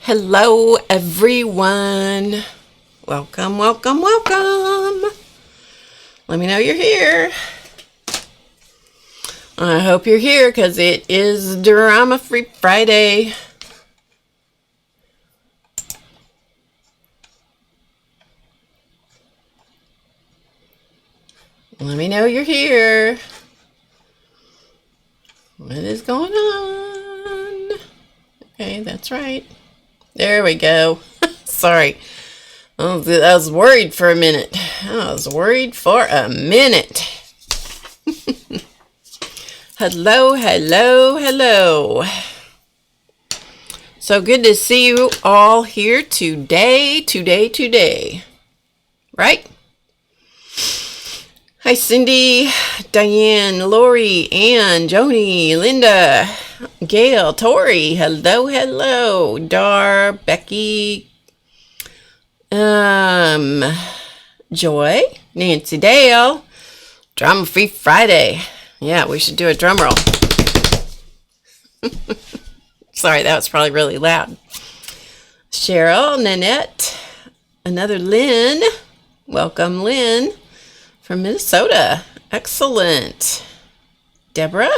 Hello, everyone. Welcome, welcome, welcome. Let me know you're here. I hope you're here because it is Drama Free Friday. Let me know you're here. What is going on? Okay, that's right. There we go. Sorry. I was worried for a minute. Hello, hello, hello. So good to see you all here today. Right? Hi, Cindy, Diane, Lori, Ann, Joni, Linda, Gail, Tori. Hello, hello. Dar, Becky, Joy, Nancy Dale. Drama Free Friday. Yeah, we should do a drum roll. Sorry, that was probably really loud. Cheryl, Nanette, another Lynn. Welcome, Lynn. From Minnesota. Excellent. Deborah.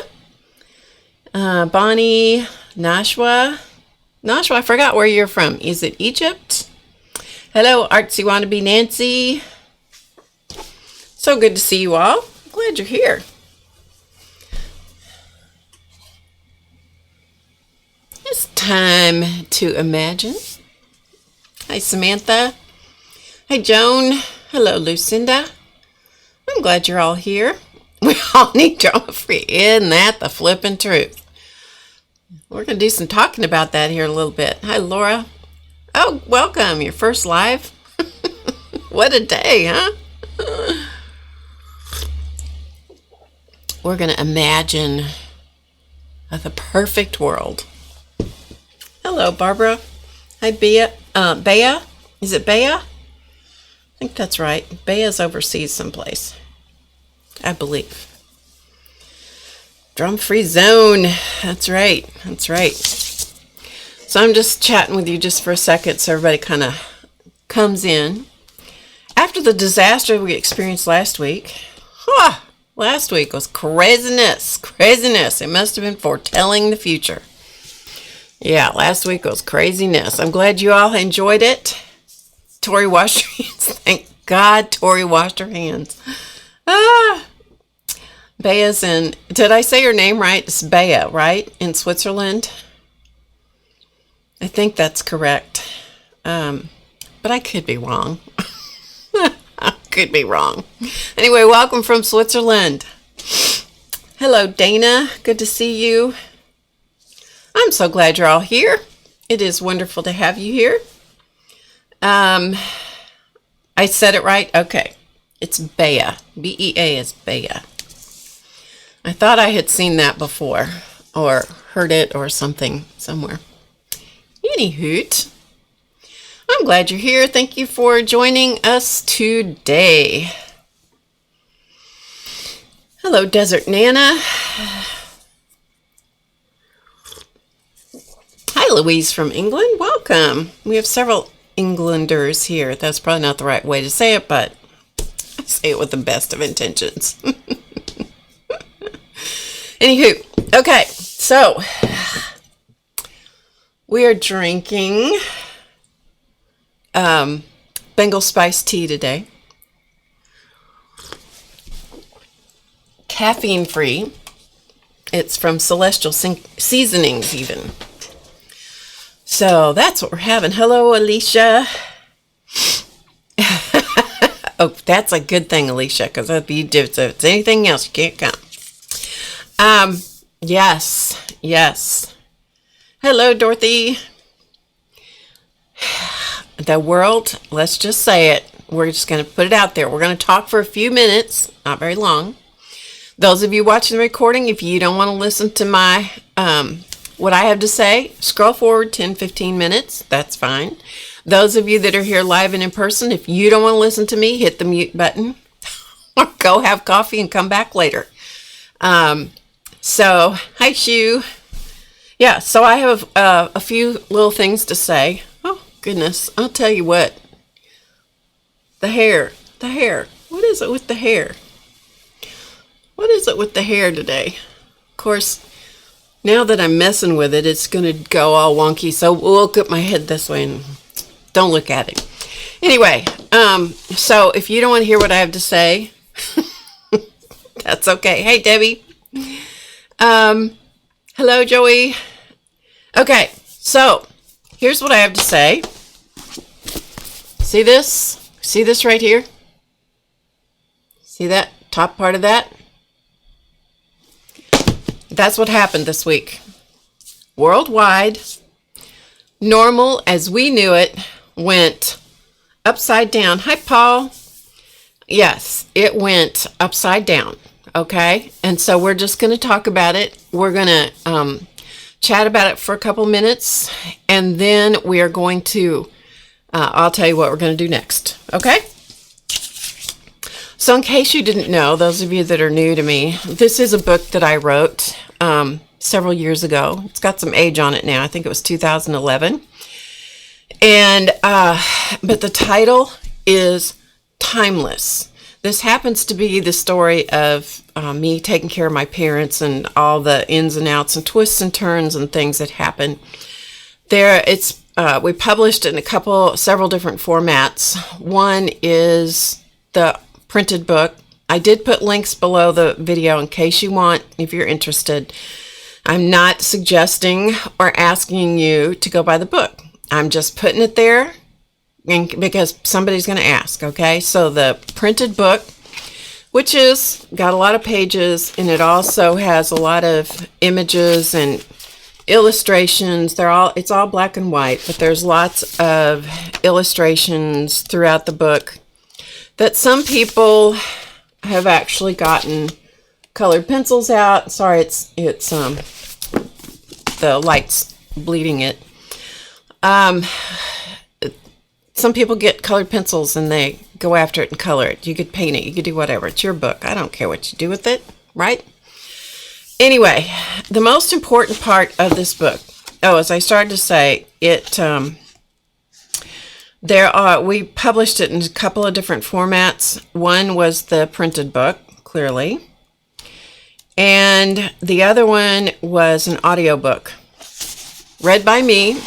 Bonnie. Nashwa. I forgot where you're from. Is it Egypt? Hello, Artsy Wannabe Nancy. So good to see you all. I'm glad you're here. It's time to imagine. Hi, Samantha. Hi, Joan. Hello, Lucinda. I'm glad you're all here. We all need drama free. Isn't that the flippin' truth? We're going to do some talking about that here in a little bit. Hi, Laura. Oh, welcome. Your first live. What a day, huh? We're going to imagine the perfect world. Hello, Barbara. Hi, Bea. Bea? Is it Bea? I think that's right. Bea's overseas someplace, I believe. Drum Free Zone. That's right. So I'm just chatting with you just for a second so everybody kind of comes in. After the disaster we experienced last week, last week was craziness. It must have been foretelling the future. Yeah, last week was craziness. I'm glad you all enjoyed it. Tori washed her hands. Thank God Tori washed her hands. Bea's in, did I say your name right? It's Bea, right? In Switzerland? I think that's correct. But I could be wrong. Anyway, welcome from Switzerland. Hello, Dana. Good to see you. I'm so glad you're all here. It is wonderful to have you here. I said it right? Okay. It's Bea. B-E-A is Bea. I thought I had seen that before or heard it or something somewhere. Anyhoot. I'm glad you're here. Thank you for joining us today. Hello, Desert Nana. Hi, Louise from England. Welcome. We have several Englanders here. That's probably not the right way to say it, but I say it with the best of intentions. Anywho, okay, so we are drinking Bengal spice tea today. Caffeine free. It's from Celestial Seasonings even. So that's what we're having. Hello, Alicia. Oh, that's a good thing, Alicia, because if it's anything else, you can't come. Yes. Hello, Dorothy. The world, let's just say it. We're just going to put it out there. We're going to talk for a few minutes, not very long. Those of you watching the recording, if you don't want to listen to my what I have to say, scroll forward 10-15 minutes. That's fine. Those of you that are here live and in person, if you don't want to listen to me, hit the mute button or go have coffee and come back later. So, hi, Shu. Yeah, so I have a few little things to say. Oh, goodness. I'll tell you what. The hair. The hair. What is it with the hair? What is it with the hair today? Of course, now that I'm messing with it, it's going to go all wonky. So we'll get my head this way and don't look at it. Anyway, so if you don't want to hear what I have to say, that's okay. Hey, Debbie. Hello, Joey. Okay, so here's what I have to say. See this? See this right here? See that top part of that? That's what happened this week. Worldwide, normal as we knew it went upside down. Hi, Paul. Yes, it went upside down. Okay, and so we're just going to talk about it. We're going to chat about it for a couple minutes, and then we are going to, I'll tell you what we're going to do next. Okay? So in case you didn't know, those of you that are new to me, this is a book that I wrote several years ago. It's got some age on it now. I think it was 2011. And, but the title is Timeless. This happens to be the story of me taking care of my parents and all the ins and outs and twists and turns and things that happen. We published it in several different formats. One is the printed book. I did put links below the video in case you want, if you're interested. I'm not suggesting or asking you to go buy the book. I'm just putting it there because somebody's going to ask, okay? So the printed book, which is got a lot of pages, and it also has a lot of images and illustrations. It's all black and white, but there's lots of illustrations throughout the book that some people have actually gotten colored pencils out. Sorry, it's the light's bleeding it. Some people get colored pencils and they go after it and color it. You could paint it. You could do whatever. It's your book. I don't care what you do with it, right? Anyway, the most important part of this book, as I started to say, we published it in a couple of different formats. One was the printed book, clearly. And the other one was an audiobook read by me,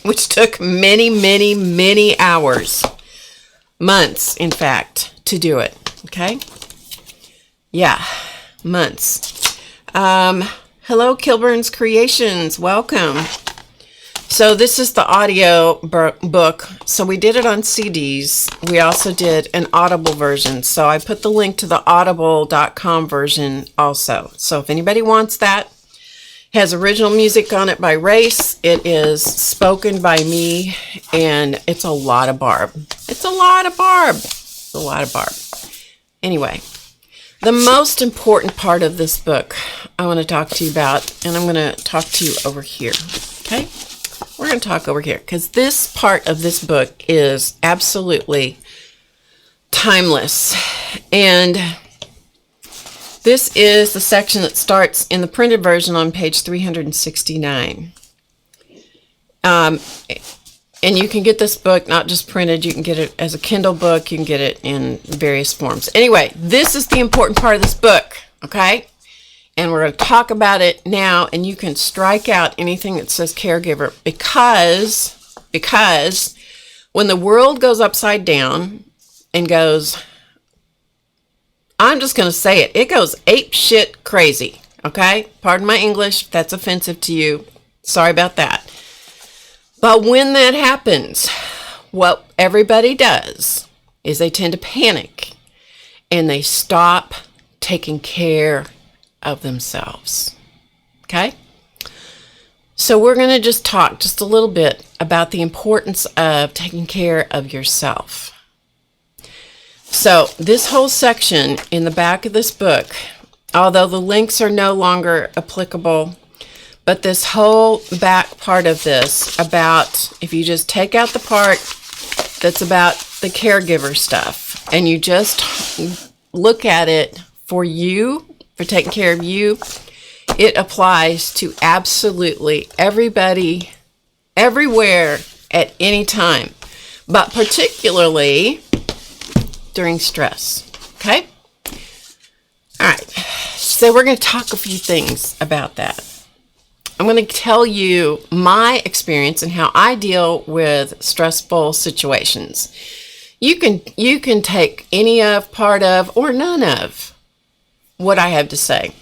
which took many, many, many hours, months, in fact, to do it. Okay? Yeah, months. Hello, Kilburn's Creations. Welcome. So this is the audio book. So we did it on CDs. We also did an Audible version. So I put the link to the audible.com version also. So if anybody wants that, it has original music on it by Race. It is spoken by me, and it's a lot of Barb. It's a lot of Barb. It's a lot of Barb. Anyway, the most important part of this book I want to talk to you about, and I'm going to talk to you over here. Okay? We're going to talk over here because this part of this book is absolutely timeless. And this is the section that starts in the printed version on page 369. And you can get this book not just printed, you can get it as a Kindle book, you can get it in various forms. Anyway, this is the important part of this book, okay? And we're going to talk about it now, and you can strike out anything that says caregiver because when the world goes upside down and goes, I'm just going to say it, it goes ape shit crazy, okay? Pardon my English, if that's offensive to you. Sorry about that. But when that happens, what everybody does is they tend to panic and they stop taking care of themselves. Okay? So we're going to just talk just a little bit about the importance of taking care of yourself. So this whole section in the back of this book, although the links are no longer applicable, but this whole back part of this about, if you just take out the part that's about the caregiver stuff and you just look at it for you, for taking care of you, It applies to absolutely everybody, everywhere, at any time, but particularly during stress. Okay? All right. So we're going to talk a few things about that. I'm going to tell you my experience and how I deal with stressful situations. You can take any of, part of, or none of what I have to say.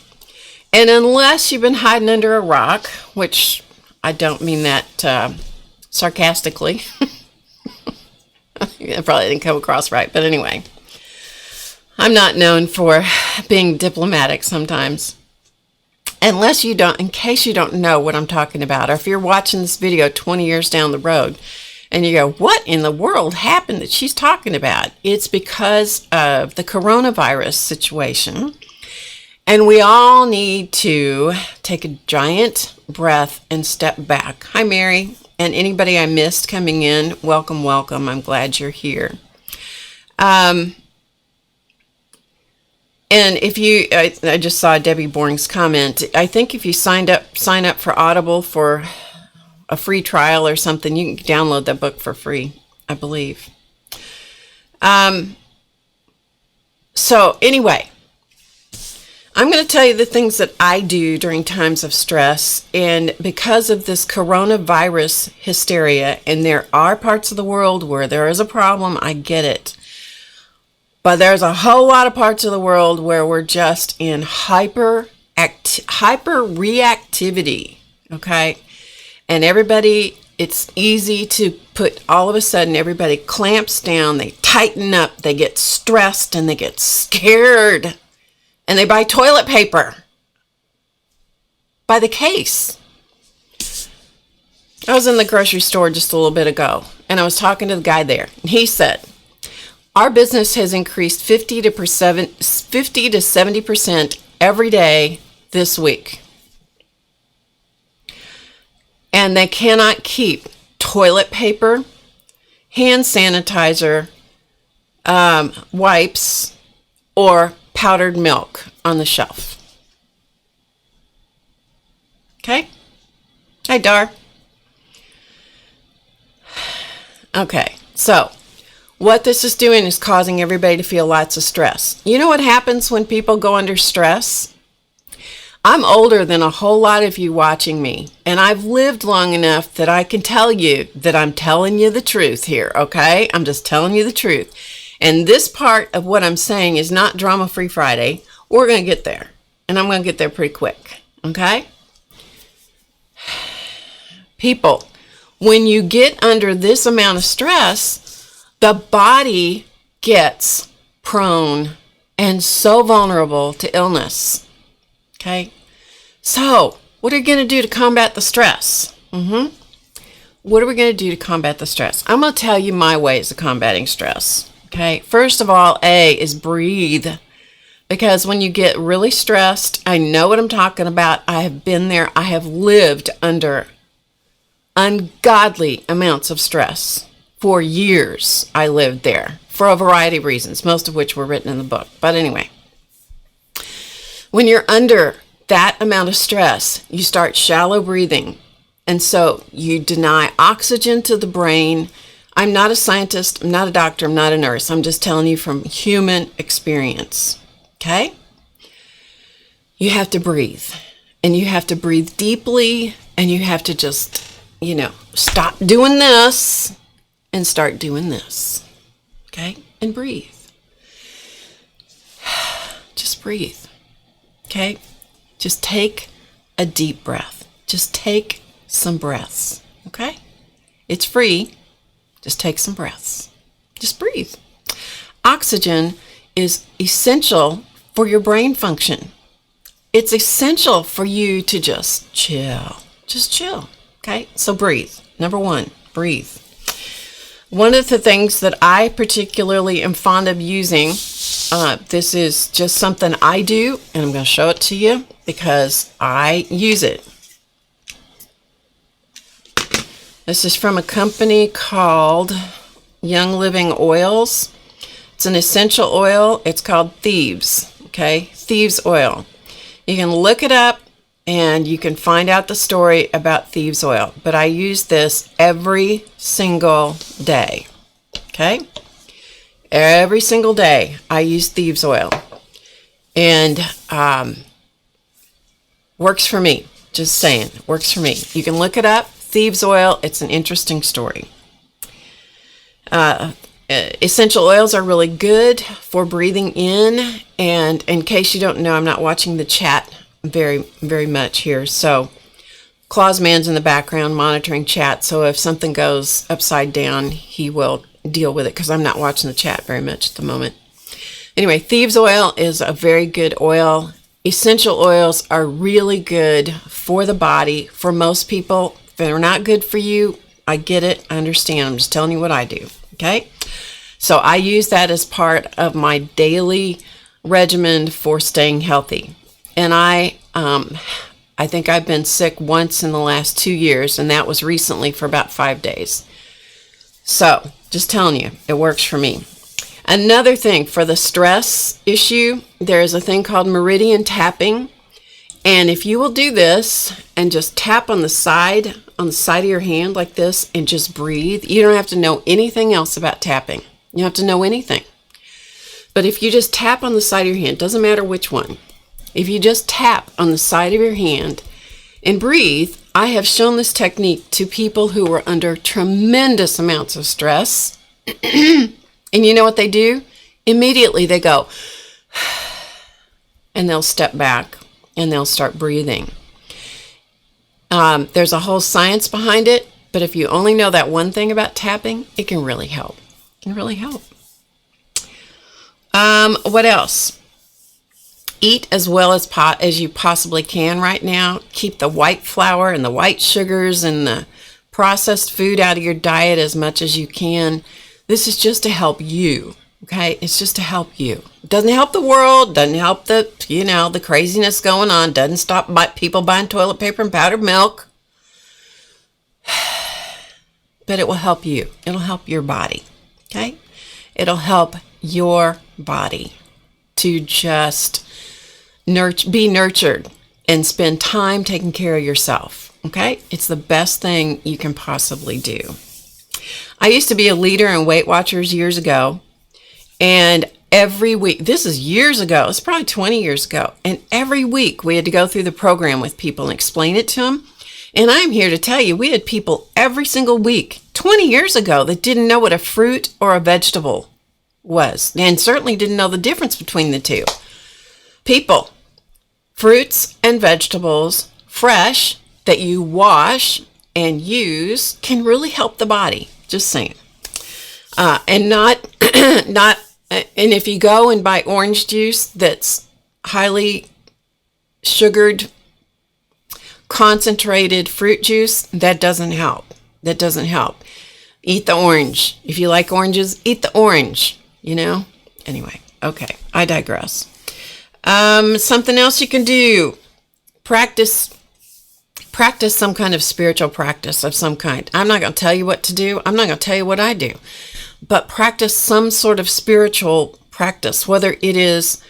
And unless you've been hiding under a rock, which I don't mean that sarcastically. That probably didn't come across right, but anyway. I'm not known for being diplomatic sometimes. Unless you don't, in case you don't know what I'm talking about, or if you're watching this video 20 years down the road and you go, what in the world happened that she's talking about? It's because of the coronavirus situation. And we all need to take a giant breath and step back. Hi, Mary. And anybody I missed coming in, welcome, welcome. I'm glad you're here. And if you, I just saw Debbie Boring's comment. I think if you sign up for Audible for a free trial or something, you can download that book for free, I believe. So anyway, I'm going to tell you the things that I do during times of stress. And because of this coronavirus hysteria, and there are parts of the world where there is a problem, I get it. But there's a whole lot of parts of the world where we're just in hyper reactivity, okay? And everybody, it's easy to put, all of a sudden, everybody clamps down, they tighten up, they get stressed, and they get scared. And they buy toilet paper by the case. I was in the grocery store just a little bit ago, and I was talking to the guy there. And he said, our business has increased 50 to 70% every day this week. And they cannot keep toilet paper, hand sanitizer, wipes, or powdered milk on the shelf. Okay? Hi, Dar. Okay, so what this is doing is causing everybody to feel lots of stress. You know what happens when people go under stress? I'm older than a whole lot of you watching me, and I've lived long enough that I can tell you that I'm telling you the truth here, okay? I'm just telling you the truth. And this part of what I'm saying is not Drama-Free Friday. We're going to get there, and I'm going to get there pretty quick, okay? People, when you get under this amount of stress, the body gets prone and so vulnerable to illness. Okay? So, what are you going to do to combat the stress? What are we going to do to combat the stress? I'm going to tell you my ways of combating stress. Okay? First of all, A is breathe. Because when you get really stressed, I know what I'm talking about. I have been there. I have lived under ungodly amounts of stress. For years, I lived there for a variety of reasons, most of which were written in the book. But anyway, when you're under that amount of stress, you start shallow breathing. And so you deny oxygen to the brain. I'm not a scientist. I'm not a doctor. I'm not a nurse. I'm just telling you from human experience. Okay? You have to breathe. And you have to breathe deeply. And you have to just, stop doing this and start doing this. Okay? And breathe. Just breathe. Okay? Just take a deep breath. Just take some breaths. Okay? It's free. Just take some breaths. Just breathe. Oxygen is essential for your brain function. It's essential for you to just chill. Just chill. Okay? So breathe. Number one, breathe. One of the things that I particularly am fond of using, this is just something I do, and I'm going to show it to you because I use it. This is from a company called Young Living Oils. It's an essential oil. It's called Thieves, okay? Thieves oil. You can look it up and you can find out the story about thieves oil. But I use this every single day. Okay? Every single day I use thieves oil. And works for me. Just saying. Works for me. You can look it up. Thieves oil. It's an interesting story. Essential oils are really good for breathing in. And in case you don't know, I'm not watching the chat very, very much here. So Clausman's in the background monitoring chat. So if something goes upside down, he will deal with it because I'm not watching the chat very much at the moment. Anyway, thieves oil is a very good oil. Essential oils are really good for the body. For most people, if they're not good for you, I get it. I understand. I'm just telling you what I do. Okay? So I use that as part of my daily regimen for staying healthy. And I think I've been sick once in the last 2 years, and that was recently for about 5 days. So, just telling you, it works for me. Another thing for the stress issue, there is a thing called meridian tapping. And if you will do this and just tap on the side of your hand like this and just breathe, you don't have to know anything else about tapping. You don't have to know anything. But if you just tap on the side of your hand, doesn't matter which one. If you just tap on the side of your hand and breathe, I have shown this technique to people who are under tremendous amounts of stress. And you know what they do? Immediately they go, and they'll step back and they'll start breathing. There's a whole science behind it, but if you only know that one thing about tapping, it can really help. It can really help. What else? Eat as well as you possibly can right now. Keep the white flour and the white sugars and the processed food out of your diet as much as you can. This is just to help you, okay? It's just to help you. It doesn't help the world, doesn't help the craziness going on, doesn't stop people buying toilet paper and powdered milk. But it will help you. It'll help your body, okay? It'll help your body to just be nurtured and spend time taking care of yourself, okay? It's the best thing you can possibly do. I used to be a leader in Weight Watchers years ago, and every week, this is years ago, it's probably 20 years ago, and every week we had to go through the program with people and explain it to them. And I'm here to tell you, we had people every single week, 20 years ago, that didn't know what a fruit or a vegetable was, and certainly didn't know the difference between the two. People, fruits and vegetables, fresh, that you wash and use, can really help the body. Just saying. And and if you go and buy orange juice that's highly sugared, concentrated fruit juice, that doesn't help. That doesn't help. Eat the orange. If you like oranges, eat the orange, Anyway, okay, I digress. Something else you can do. Practice some kind of spiritual practice of some kind. I'm not going to tell you what to do. I'm not going to tell you what I do. But practice some sort of spiritual practice, whether it is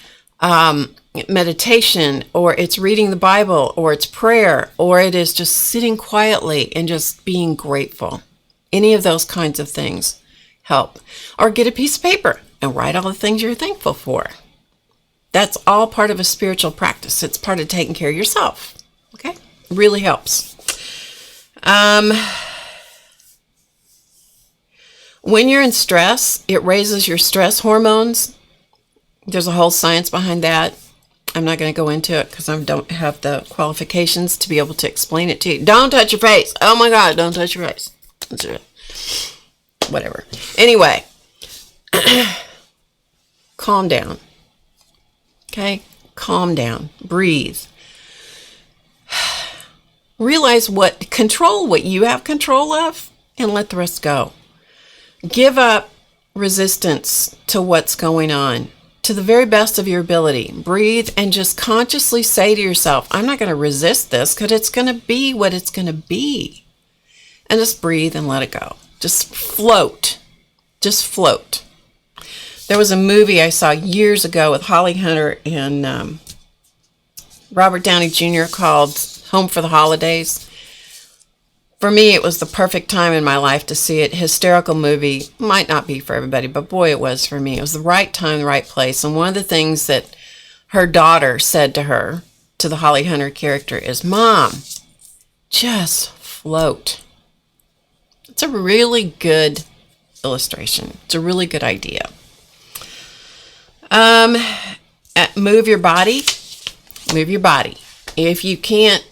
meditation, or it's reading the Bible, or it's prayer, or it is just sitting quietly and just being grateful. Any of those kinds of things help. Or get a piece of paper and write all the things you're thankful for. That's all part of a spiritual practice. It's part of taking care of yourself. Okay? Really helps. When you're in stress, it raises your stress hormones. There's a whole science behind that. I'm not going to go into it because I don't have the qualifications to be able to explain it to you. Don't touch your face. Oh my God, don't touch your face. Whatever. Anyway, calm down. Okay? Calm down. Breathe. Realize control what you have control of, and let the rest go. Give up resistance to what's going on to the very best of your ability. Breathe and just consciously say to yourself, I'm not going to resist this because it's going to be what it's going to be. And just breathe and let it go. Just float. Just float. There was a movie I saw years ago with Holly Hunter and Robert Downey Jr. called Home for the Holidays. For me, it was the perfect time in my life to see it. Hysterical movie. Might not be for everybody, but boy, it was for me. It was the right time, the right place. And one of the things that her daughter said to her, to the Holly Hunter character, is, Mom, just float. It's a really good illustration. It's a really good idea. Move your body. Move your body. If you can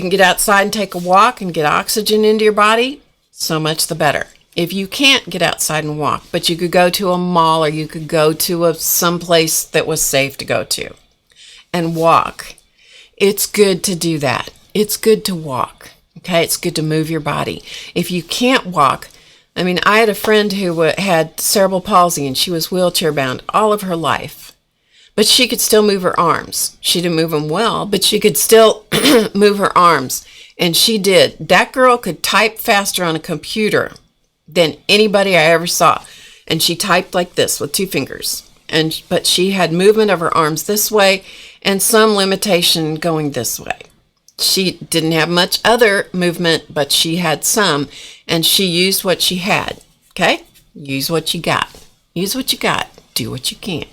get outside and take a walk and get oxygen into your body, so much the better. If you can't get outside and walk, but you could go to a mall or you could go to some place that was safe to go to and walk, it's good to do that. It's good to walk. Okay, it's good to move your body. If you can't walk, I mean, I had a friend who had cerebral palsy and she was wheelchair bound all of her life. But she could still move her arms. She didn't move them well, but she could still move her arms. And she did. That girl could type faster on a computer than anybody I ever saw. And she typed like this with 2 fingers. But she had movement of her arms this way and some limitation going this way. She didn't have much other movement, but she had some. And she used what she had. Okay? Use what you got. Use what you got. Do what you can.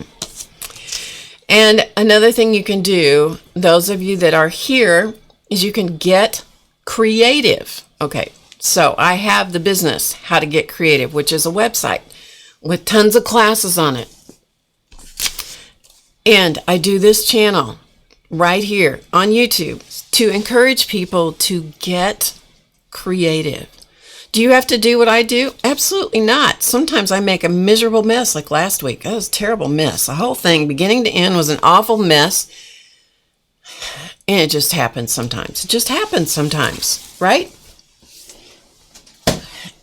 And another thing you can do, those of you that are here, is you can get creative. Okay, so I have the business, How to Get Creative, which is a website with tons of classes on it. And I do this channel right here on YouTube to encourage people to get creative. Do you have to do what I do? Absolutely not. Sometimes I make a miserable mess, like last week. That was a terrible mess. The whole thing, beginning to end, was an awful mess. And it just happens sometimes. It just happens sometimes, right?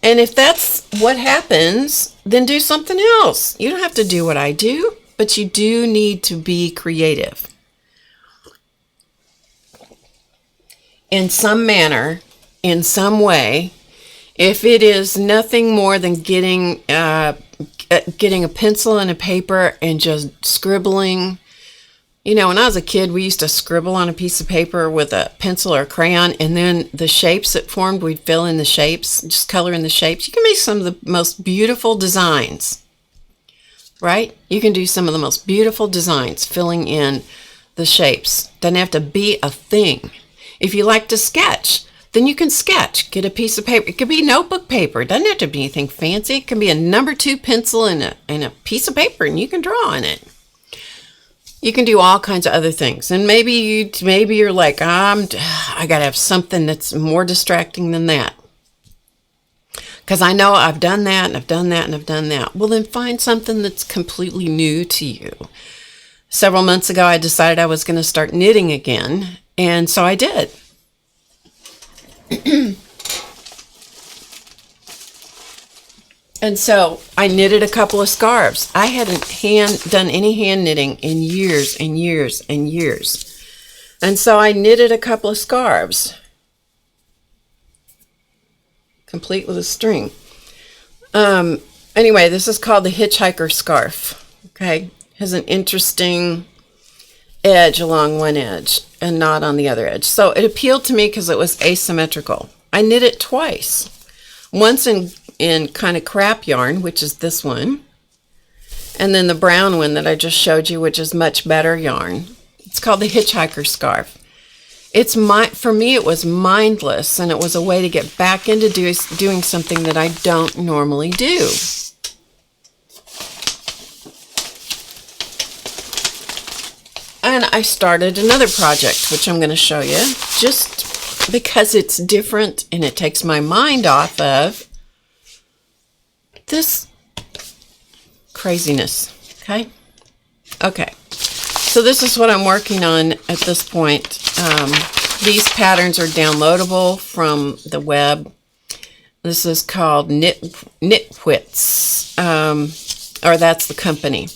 And if that's what happens, then do something else. You don't have to do what I do, but you do need to be creative. In some manner, in some way. If it is nothing more than getting a pencil and a paper and just scribbling. You know, when I was a kid, we used to scribble on a piece of paper with a pencil or a crayon, and then the shapes that formed, we'd fill in the shapes, just color in the shapes. You can make some of the most beautiful designs, right? You can do some of the most beautiful designs filling in the shapes. Doesn't have to be a thing. If you like to sketch, then you can sketch. Get a piece of paper. It could be notebook paper. It doesn't have to be anything fancy. It can be a number 2 pencil and a piece of paper, and you can draw on it. You can do all kinds of other things. And maybe you're like, I got to have something that's more distracting than that. Because I know I've done that, and I've done that, and I've done that. Well, then find something that's completely new to you. Several months ago, I decided I was going to start knitting again, and so I did. And so I knitted a couple of scarves. I hadn't done any hand knitting in years and years and years. And so I knitted a couple of scarves, complete with a string. Anyway, this is called the hitchhiker scarf. Okay, has an interesting edge along one edge and not on the other edge. So it appealed to me because it was asymmetrical. I knit it twice. Once in kind of crap yarn, which is this one, and then the brown one that I just showed you, which is much better yarn. It's called the hitchhiker scarf. For me, it was mindless, and it was a way to get back into doing something that I don't normally do. And I started another project, which I'm going to show you, just because it's different and it takes my mind off of this craziness. Okay. So this is what I'm working on at this point. These patterns are downloadable from the web. This is called Knitwits, or that's the company.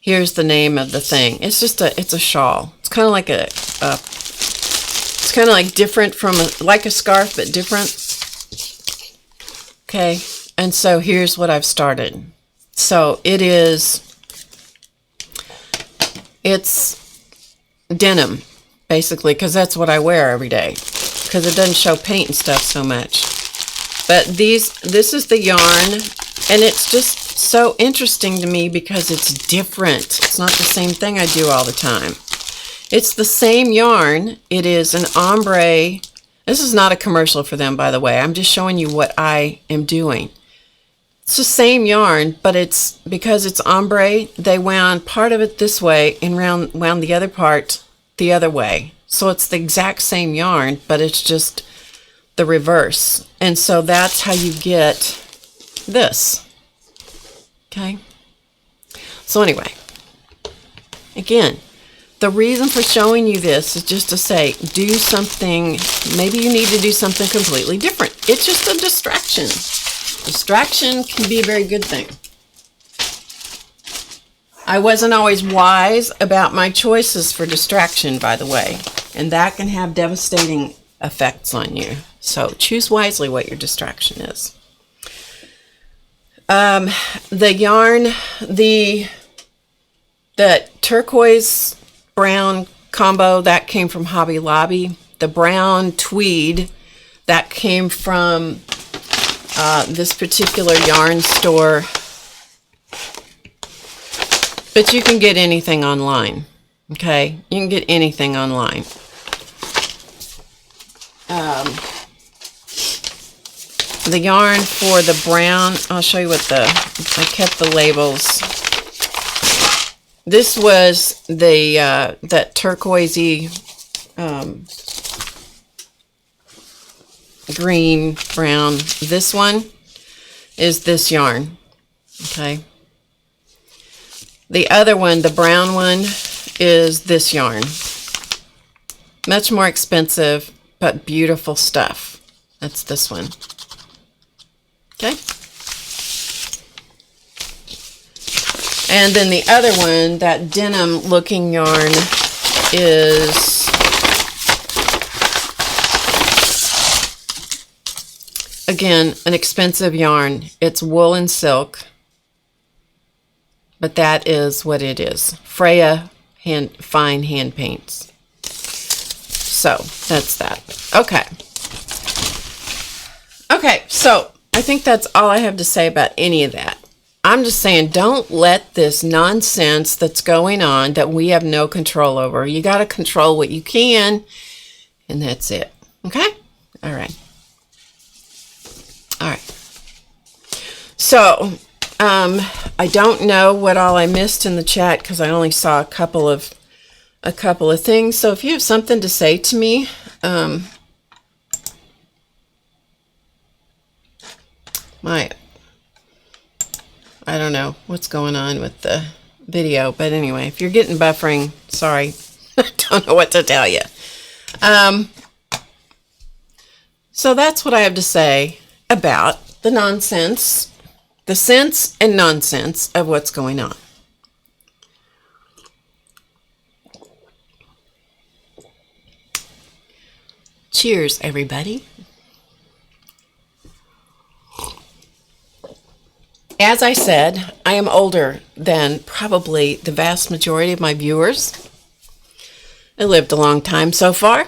Here's the name of the thing. It's just it's a shawl. It's kind of like it's kind of like different from like a scarf, but different. Okay. And so here's what I've started. So it's denim. basically, because that's what I wear every day, because it doesn't show paint and stuff so much. But this is the yarn, and it's just so interesting to me because it's different. It's not the same thing I do all the time. It's the same yarn. It is an ombre. This is not a commercial for them, by the way. I'm just showing you what I am doing. It's the same yarn, but it's because it's ombre, they wound part of it this way and wound the other part the other way. So it's the exact same yarn, but it's just the reverse. And so that's how you get this. Okay? So anyway, again, the reason for showing you this is just to say, do something, maybe you need to do something completely different. It's just a distraction. Distraction can be a very good thing. I wasn't always wise about my choices for distraction, by the way, and that can have devastating effects on you. So choose wisely what your distraction is. The yarn, the turquoise brown combo, that came from Hobby Lobby. The brown tweed, that came from this particular yarn store. But you can get anything online. Okay? You can get anything online. The yarn for the brown, I'll show you what I kept the labels. This was the that turquoisey green, brown. This one is this yarn. Okay. The other one, the brown one, is this yarn. Much more expensive, but beautiful stuff. That's this one. Okay. And then the other one, that denim looking yarn, is again an expensive yarn. It's wool and silk, but that is what it is. Freya fine hand paints. So that's that. Okay. Okay, so I think that's all I have to say about any of that. I'm just saying, don't let this nonsense that's going on that we have no control over. You got to control what you can, and that's it. Okay? All right. All right. So, I don't know what all I missed in the chat because I only saw a couple of things. So if you have something to say to me, I don't know what's going on with the video, but anyway, if you're getting buffering, sorry, I don't know what to tell you. So that's what I have to say about the nonsense, the sense and nonsense of what's going on. Cheers, everybody. As I said, I am older than probably the vast majority of my viewers. I lived a long time so far,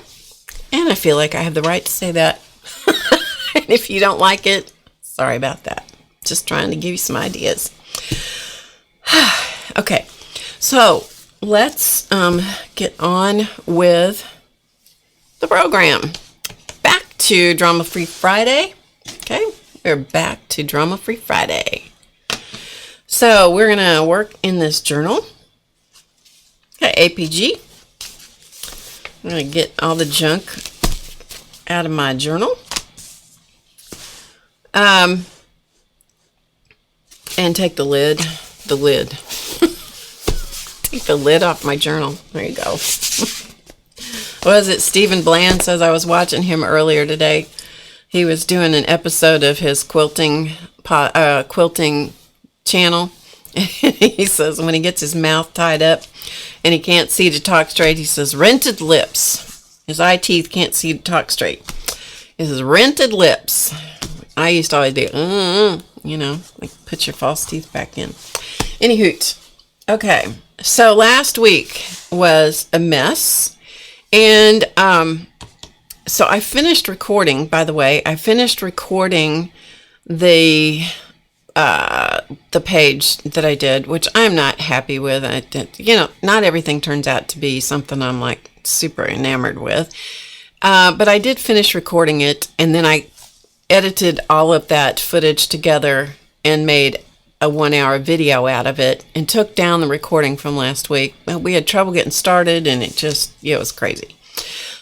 and I feel like I have the right to say that. And if you don't like it, sorry about that. Just trying to give you some ideas. Okay, so let's get on with the program. Back to Drama Free Friday. Okay, we're back to Drama Free Friday. So we're going to work in this journal. Okay, APG. I'm going to get all the junk out of my journal. And take the lid. Take the lid off my journal. There you go. What was it? Stephen Bland says, I was watching him earlier today. He was doing an episode of his quilting channel. He says when he gets his mouth tied up and he can't see to talk straight, he says rented lips. His eye teeth can't see to talk straight. He says rented lips. I used to always do, you know, like put your false teeth back in. Any hoot. Okay, so last week was a mess, And so I finished recording, by the way. I finished recording the page that I did, which I'm not happy with. Not everything turns out to be something I'm like super enamored with. But I did finish recording it, and then I edited all of that footage together and made a 1-hour video out of it and took down the recording from last week. We had trouble getting started, and it was crazy.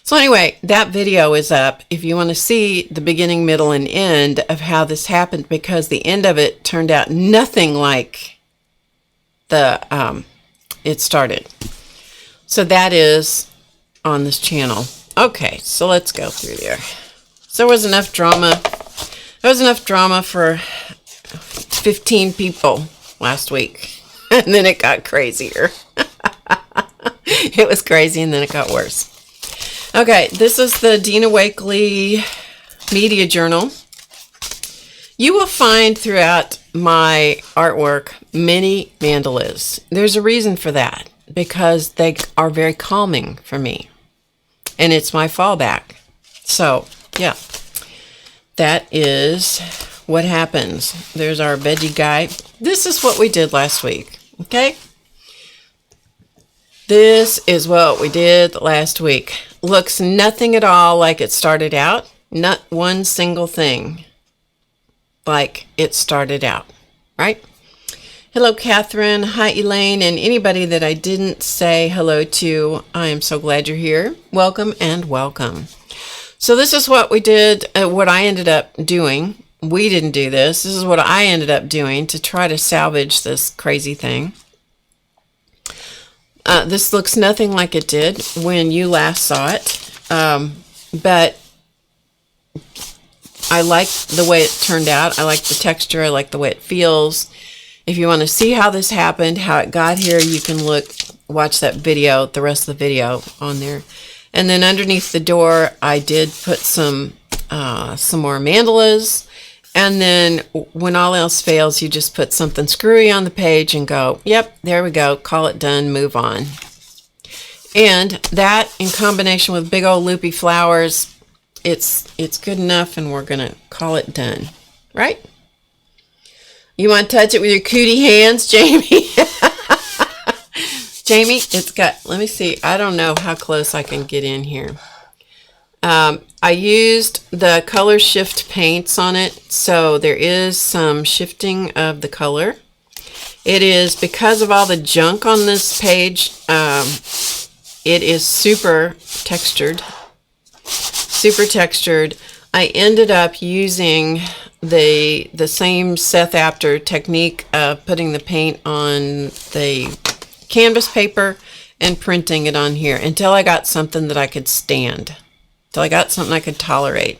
So anyway, that video is up if you want to see the beginning, middle, and end of how this happened, because the end of it turned out nothing like it started. So that is on this channel. Okay, so let's go through there. So there was enough drama. There was enough drama for 15 people last week, and then it got crazier. It was crazy, and then it got worse. Okay, this is the Dina Wakley Media Journal. You will find throughout my artwork many mandalas. There's a reason for that, because they are very calming for me, and it's my fallback. So, yeah, that is what happens. There's our veggie guy. This is what we did last week, okay? This is what we did last week. Looks nothing at all like it started out. Not one single thing like it started out, right? Hello, Catherine. Hi, Elaine. And anybody that I didn't say hello to, I am so glad you're here. Welcome and welcome. So this is what we did, what I ended up doing. We didn't do this. This is what I ended up doing to try to salvage this crazy thing. This looks nothing like it did when you last saw it, but I like the way it turned out. I like the texture. I like the way it feels. If you want to see how this happened, how it got here, you can watch that video, the rest of the video on there. And then underneath the door, I did put some more mandalas. And then when all else fails, you just put something screwy on the page and go, yep, there we go. Call it done. Move on. And that, in combination with big old loopy flowers, it's good enough, and we're going to call it done. Right? You want to touch it with your cootie hands, Jamie? Jamie, it's got, let me see. I don't know how close I can get in here. I used the color shift paints on it, so there is some shifting of the color. It is, because of all the junk on this page, it is super textured. Super textured. I ended up using the same Seth Apter technique of putting the paint on the canvas paper and printing it on here until I got something that I could stand. Till I got something I could tolerate.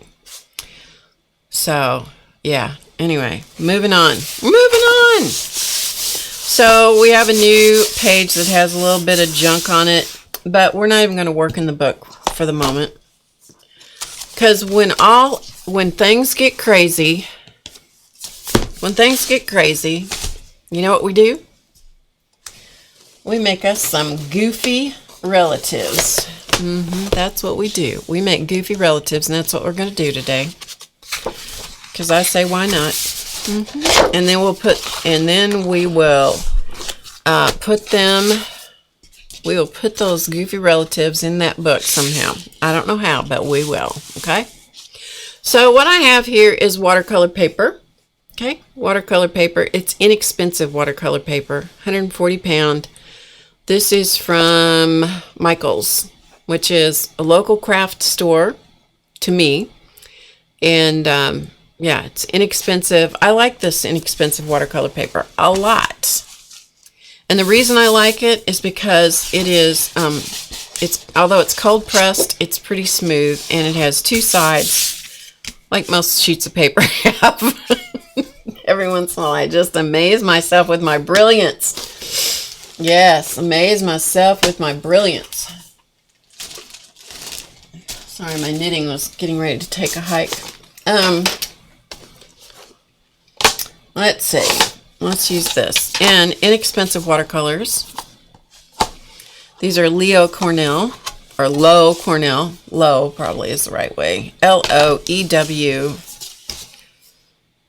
So, yeah. Anyway, moving on. Moving on! So, we have a new page that has a little bit of junk on it, but we're not even going to work in the book for the moment. Because when things get crazy, you know what we do? We make us some goofy relatives. That's what we do. We make goofy relatives, and that's what we're going to do today. Because I say, why not? And then we will put those goofy relatives in that book somehow. I don't know how, but we will. Okay. So what I have here is watercolor paper. Okay, watercolor paper. It's inexpensive watercolor paper, 140 pound. This is from Michael's, which is a local craft store to me. And yeah, it's inexpensive. I like this inexpensive watercolor paper a lot. And the reason I like it is because it is, although it's cold pressed, it's pretty smooth, and it has two sides, like most sheets of paper have. Every once in a while, I just amaze myself with my brilliance. Yes, amaze myself with my brilliance. Sorry, my knitting was getting ready to take a hike. Let's see. Let's use this. And inexpensive watercolors. These are Leo Cornell. or Low Cornell. Low probably is the right way. Loew.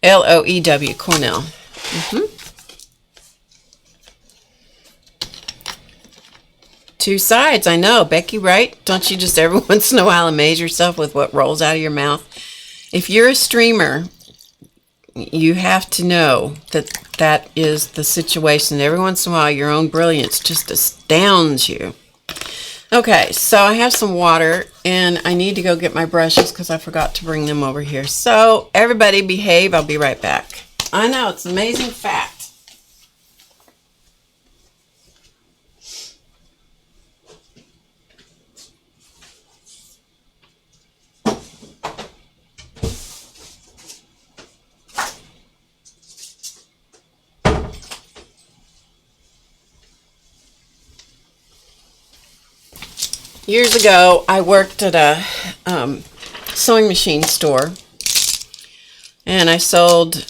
Loew Cornell. Two sides, I know. Becky, right? Don't you just every once in a while amaze yourself with what rolls out of your mouth? If you're a streamer, you have to know that that is the situation. Every once in a while, your own brilliance just astounds you. Okay, so I have some water, and I need to go get my brushes because I forgot to bring them over here. So everybody behave. I'll be right back. I know, it's an amazing fact. Years ago, I worked at a sewing machine store, and I sold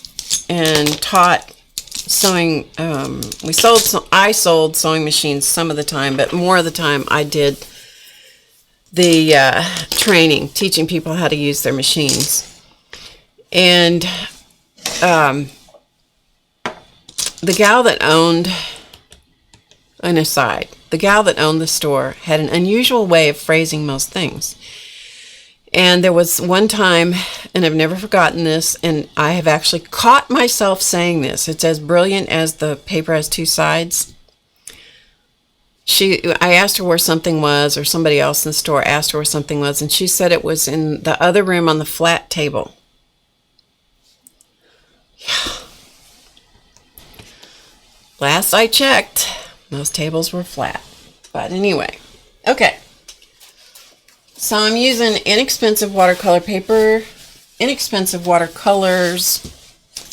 and taught sewing. I sold sewing machines some of the time, but more of the time I did the training, teaching people how to use their machines. And the gal that owned, an aside, the gal that owned the store had an unusual way of phrasing most things. And there was one time, and I've never forgotten this, and I have actually caught myself saying this. It's as brilliant as the paper has two sides. I asked her where something was, or somebody else in the store asked her where something was, and she said it was in the other room on the flat table. Yeah. Last I checked, those tables were flat. But anyway, okay. So I'm using inexpensive watercolor paper, inexpensive watercolors,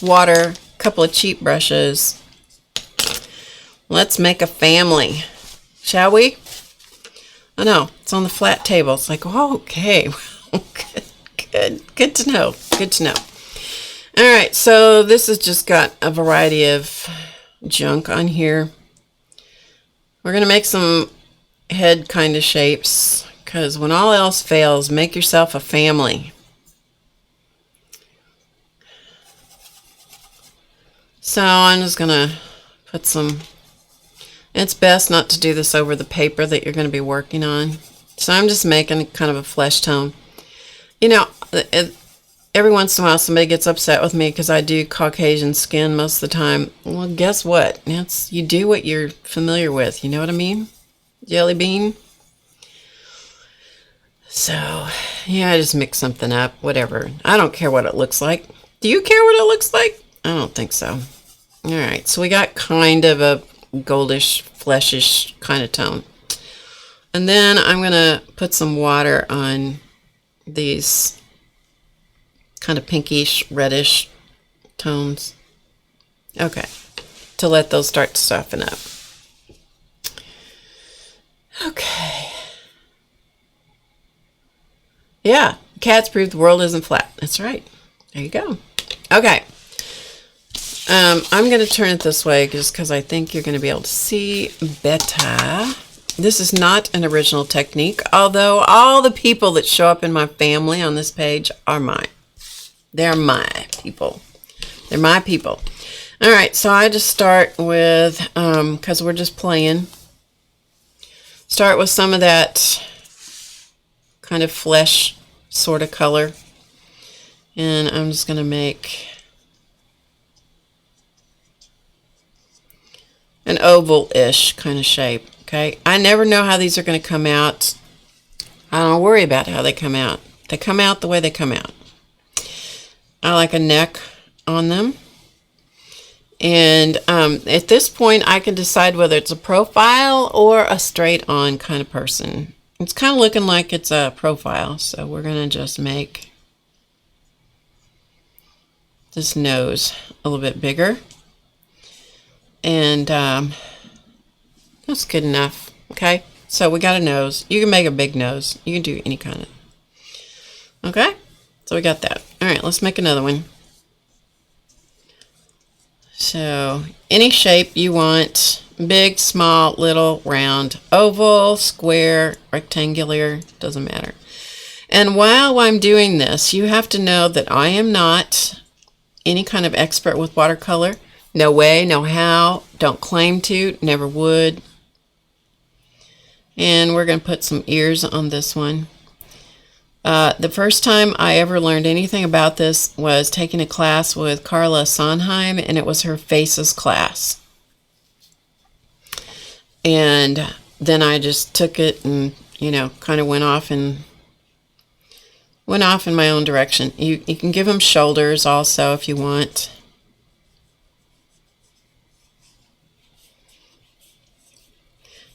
water, a couple of cheap brushes. Let's make a family, shall we? Oh no, it's on the flat table. It's like, oh, okay, good to know. Good to know. All right, so this has just got a variety of junk on here. We're going to make some head kind of shapes, because when all else fails, make yourself a family. So I'm just going to put some, it's best not to do this over the paper that you're going to be working on. So I'm just making kind of a flesh tone. You know, every once in a while somebody gets upset with me because I do Caucasian skin most of the time. Well, guess what? You do what you're familiar with. You know what I mean? Jelly bean. So, yeah, I just mix something up. Whatever. I don't care what it looks like. Do you care what it looks like? I don't think so. All right. So we got kind of a goldish, fleshish kind of tone. And then I'm going to put some water on these kind of pinkish, reddish tones. Okay, to let those start to soften up. Okay. Yeah, cats prove the world isn't flat. That's right. There you go. Okay. I'm going to turn it this way just because I think you're going to be able to see better. This is not an original technique, although all the people that show up in my family on this page are mine. They're my people. They're my people. All right, so I just start with, because we're just playing, start with some of that kind of flesh sort of color. And I'm just going to make an oval-ish kind of shape, okay? I never know how these are going to come out. I don't worry about how they come out. They come out the way they come out. I like a neck on them. And at this point, I can decide whether it's a profile or a straight-on kind of person. It's kind of looking like it's a profile, so we're going to just make this nose a little bit bigger. And that's good enough, okay? So we got a nose. You can make a big nose. You can do any kind of. Okay? So we got that. All right, let's make another one. So any shape you want, Big, small, little, round, oval, square, rectangular, doesn't matter. And while I'm doing this, you have to know that I am not any kind of expert with watercolor. No way, no how, don't claim to, never would. And we're going to put some ears on this one. The first time I ever learned anything about this was taking a class with Carla Sondheim, and it was her faces class. And then I just took it and, kind of went off in my own direction. You can give them shoulders also if you want.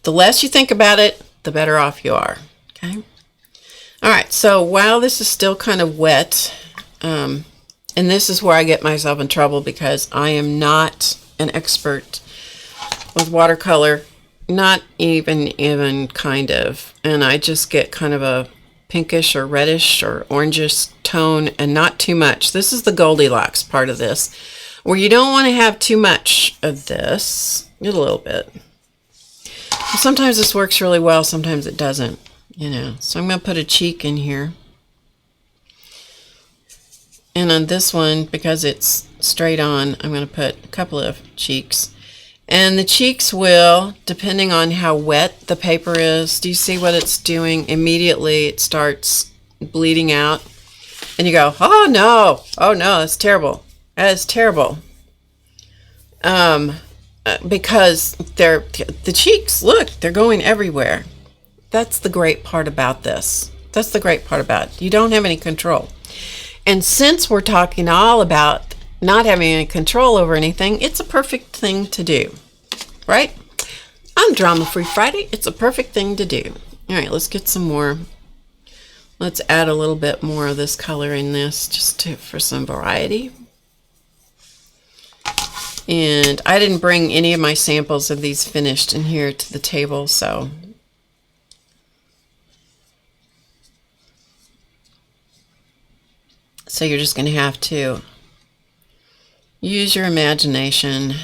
The less you think about it, the better off you are. Okay. All right. So while this is still kind of wet, and this is where I get myself in trouble because I am not an expert with watercolor. Not even kind of, and I just get kind of a pinkish or reddish or orangish tone and not too much. This is the Goldilocks part of this, where you don't want to have too much of this, a little bit. Sometimes this works really well, sometimes it doesn't, So I'm going to put a cheek in here. And on this one, because it's straight on, I'm going to put a couple of cheeks. And the cheeks will, depending on how wet the paper is, do you see what it's doing? Immediately it starts bleeding out. And you go, oh no, that's terrible. That is terrible. Because the cheeks, look, they're going everywhere. That's the great part about this. That's the great part about it. You don't have any control. And since we're talking all about not having any control over anything, it's a perfect thing to do, right? On Drama Free Friday, it's a perfect thing to do. All right, let's get some more. Let's add a little bit more of this color in this for some variety. And I didn't bring any of my samples of these finished in here to the table, so you're just going to have to use your imagination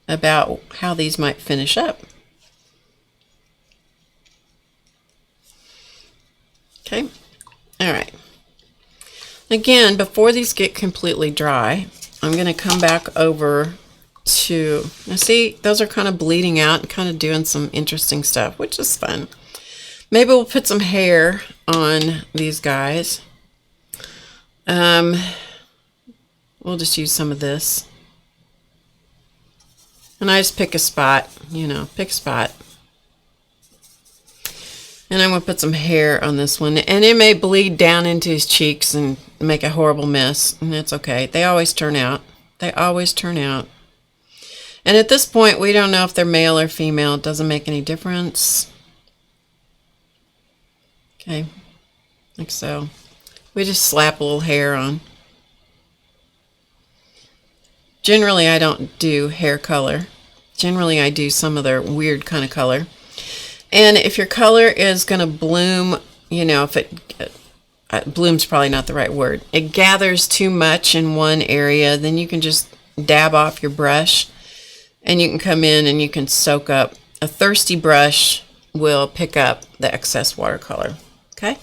about how these might finish up. Okay, all right. Again, before these get completely dry, I'm going to come back over to, now see, those are kind of bleeding out and kind of doing some interesting stuff, which is fun. Maybe we'll put some hair on these guys. We'll just use some of this. And I just pick a spot, pick a spot. And I'm going to put some hair on this one. And it may bleed down into his cheeks and make a horrible mess. And that's okay. They always turn out. They always turn out. And at this point, we don't know if they're male or female. It doesn't make any difference. Okay. Like so. We just slap a little hair on. Generally, I don't do hair color. Generally, I do some other weird kind of color. And if your color is going to bloom, if bloom's probably not the right word. It gathers too much in one area, then you can just dab off your brush and you can come in and you can soak up. A thirsty brush will pick up the excess watercolor. Okay?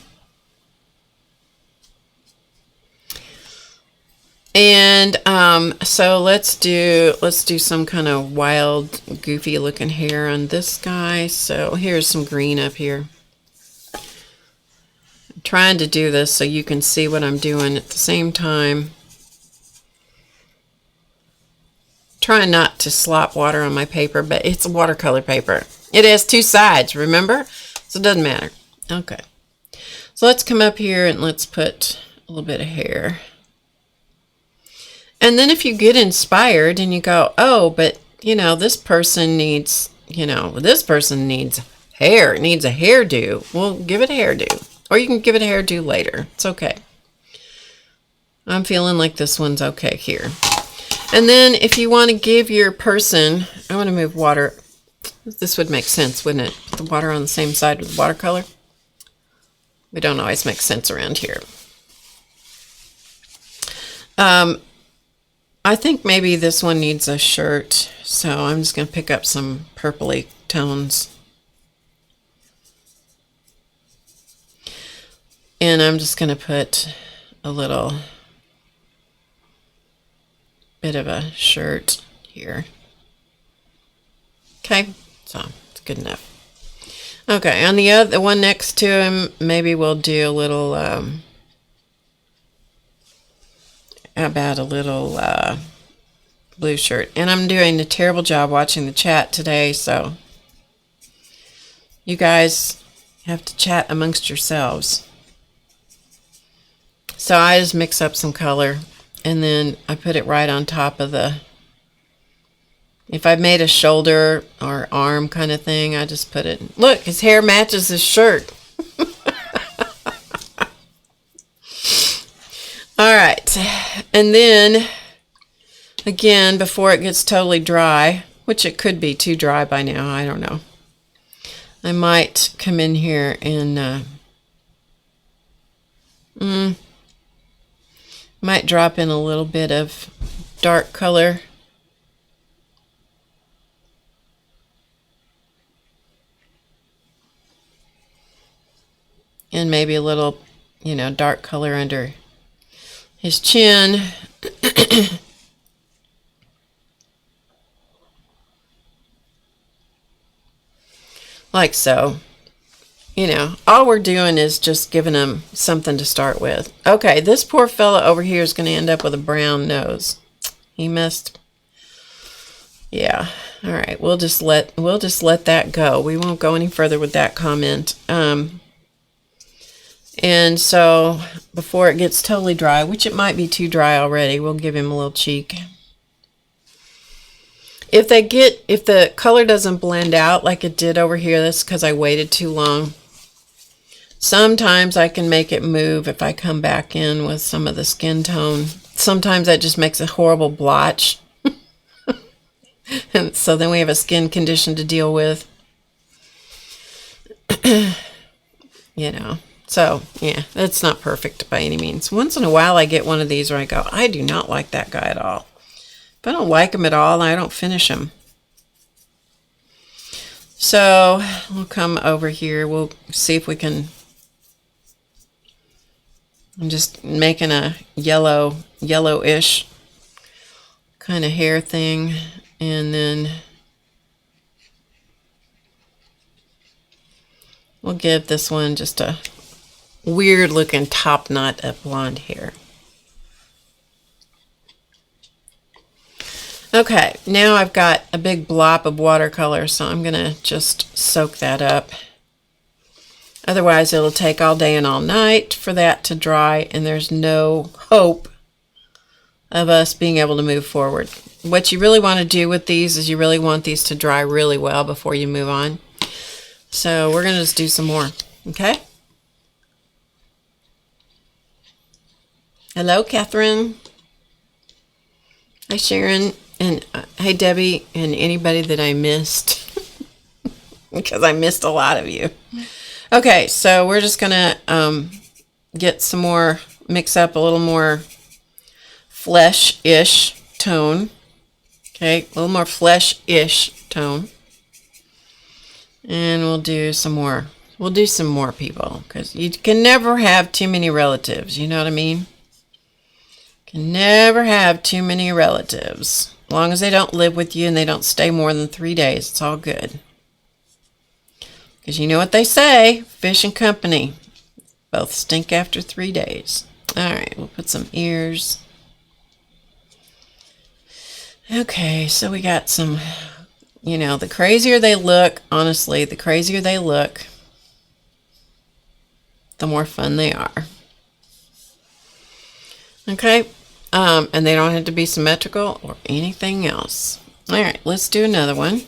And so let's do some kind of wild, goofy looking hair on this guy. So here's some green up here. I'm trying to do this so you can see what I'm doing at the same time. Trying not to slop water on my paper, but it's a watercolor paper. It has two sides, remember? So it doesn't matter. Okay. So let's come up here and let's put a little bit of hair. And then if you get inspired and you go, oh, but, this person needs, this person needs hair, needs a hairdo. Well, give it a hairdo. Or you can give it a hairdo later. It's okay. I'm feeling like this one's okay here. And then if you want to give your person, I want to move water. This would make sense, wouldn't it? The water on the same side with the watercolor. We don't always make sense around here. I think maybe this one needs a shirt, So I'm just going to pick up some purpley tones. And I'm just going to put a little bit of a shirt here. Okay, so it's good enough. Okay, on the one next to him, maybe we'll do a little, about a little blue shirt. And I'm doing a terrible job watching the chat today, so you guys have to chat amongst yourselves. So I just mix up some color, and then I put it right on top of the, if I made a shoulder or arm kind of thing, I just put it, look, his hair matches his shirt. All right, and then again, before it gets totally dry, which it could be too dry by now, I don't know, I might come in here and might drop in a little bit of dark color. And maybe a little, dark color under his chin. Like so. All we're doing is just giving him something to start with. Okay, this poor fella over here is going to end up with a brown nose. He must. Yeah. All right. We'll just let that go. We won't go any further with that comment. And so before it gets totally dry, which it might be too dry already, we'll give him a little cheek. If the color doesn't blend out like it did over here, that's because I waited too long. Sometimes I can make it move if I come back in with some of the skin tone. Sometimes that just makes a horrible blotch. And so then we have a skin condition to deal with. So, yeah, that's not perfect by any means. Once in a while I get one of these where I go, I do not like that guy at all. If I don't like him at all, I don't finish him. So we'll come over here. We'll see if we can. I'm just making a yellowish kind of hair thing. And then we'll give this one just a weird looking top knot of blonde hair. Okay, now I've got a big blob of watercolor, so I'm going to just soak that up. Otherwise, it'll take all day and all night for that to dry, and there's no hope of us being able to move forward. What you really want to do with these is you really want these to dry really well before you move on. So we're going to just do some more, okay? Hello, Catherine. Hi, Sharon. And hey, Debbie, and anybody that I missed, because I missed a lot of you. Okay, so we're just going to get some more, mix up a little more flesh-ish tone. Okay, a little more flesh-ish tone. And we'll do some more. We'll do some more, people, because you can never have too many relatives. You know what I mean? Can never have too many relatives. As long as they don't live with you and they don't stay more than 3 days, it's all good. Because you know what they say, fish and company both stink after 3 days. All right, we'll put some ears. Okay, so we got some, the crazier they look, honestly, the crazier they look, the more fun they are. Okay. And they don't have to be symmetrical or anything else. All right, let's do another one.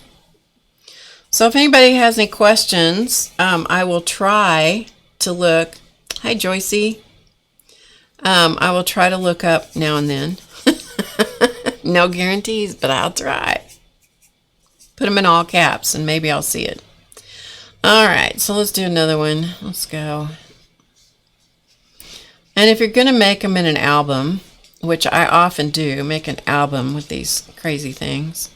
So if anybody has any questions, I will try to look. Hi, Joycey. I will try to look up now and then. No guarantees, but I'll try. Put them in all caps and maybe I'll see it. All right, so let's do another one. Let's go. And if you're going to make them in an album, which I often do, make an album with these crazy things,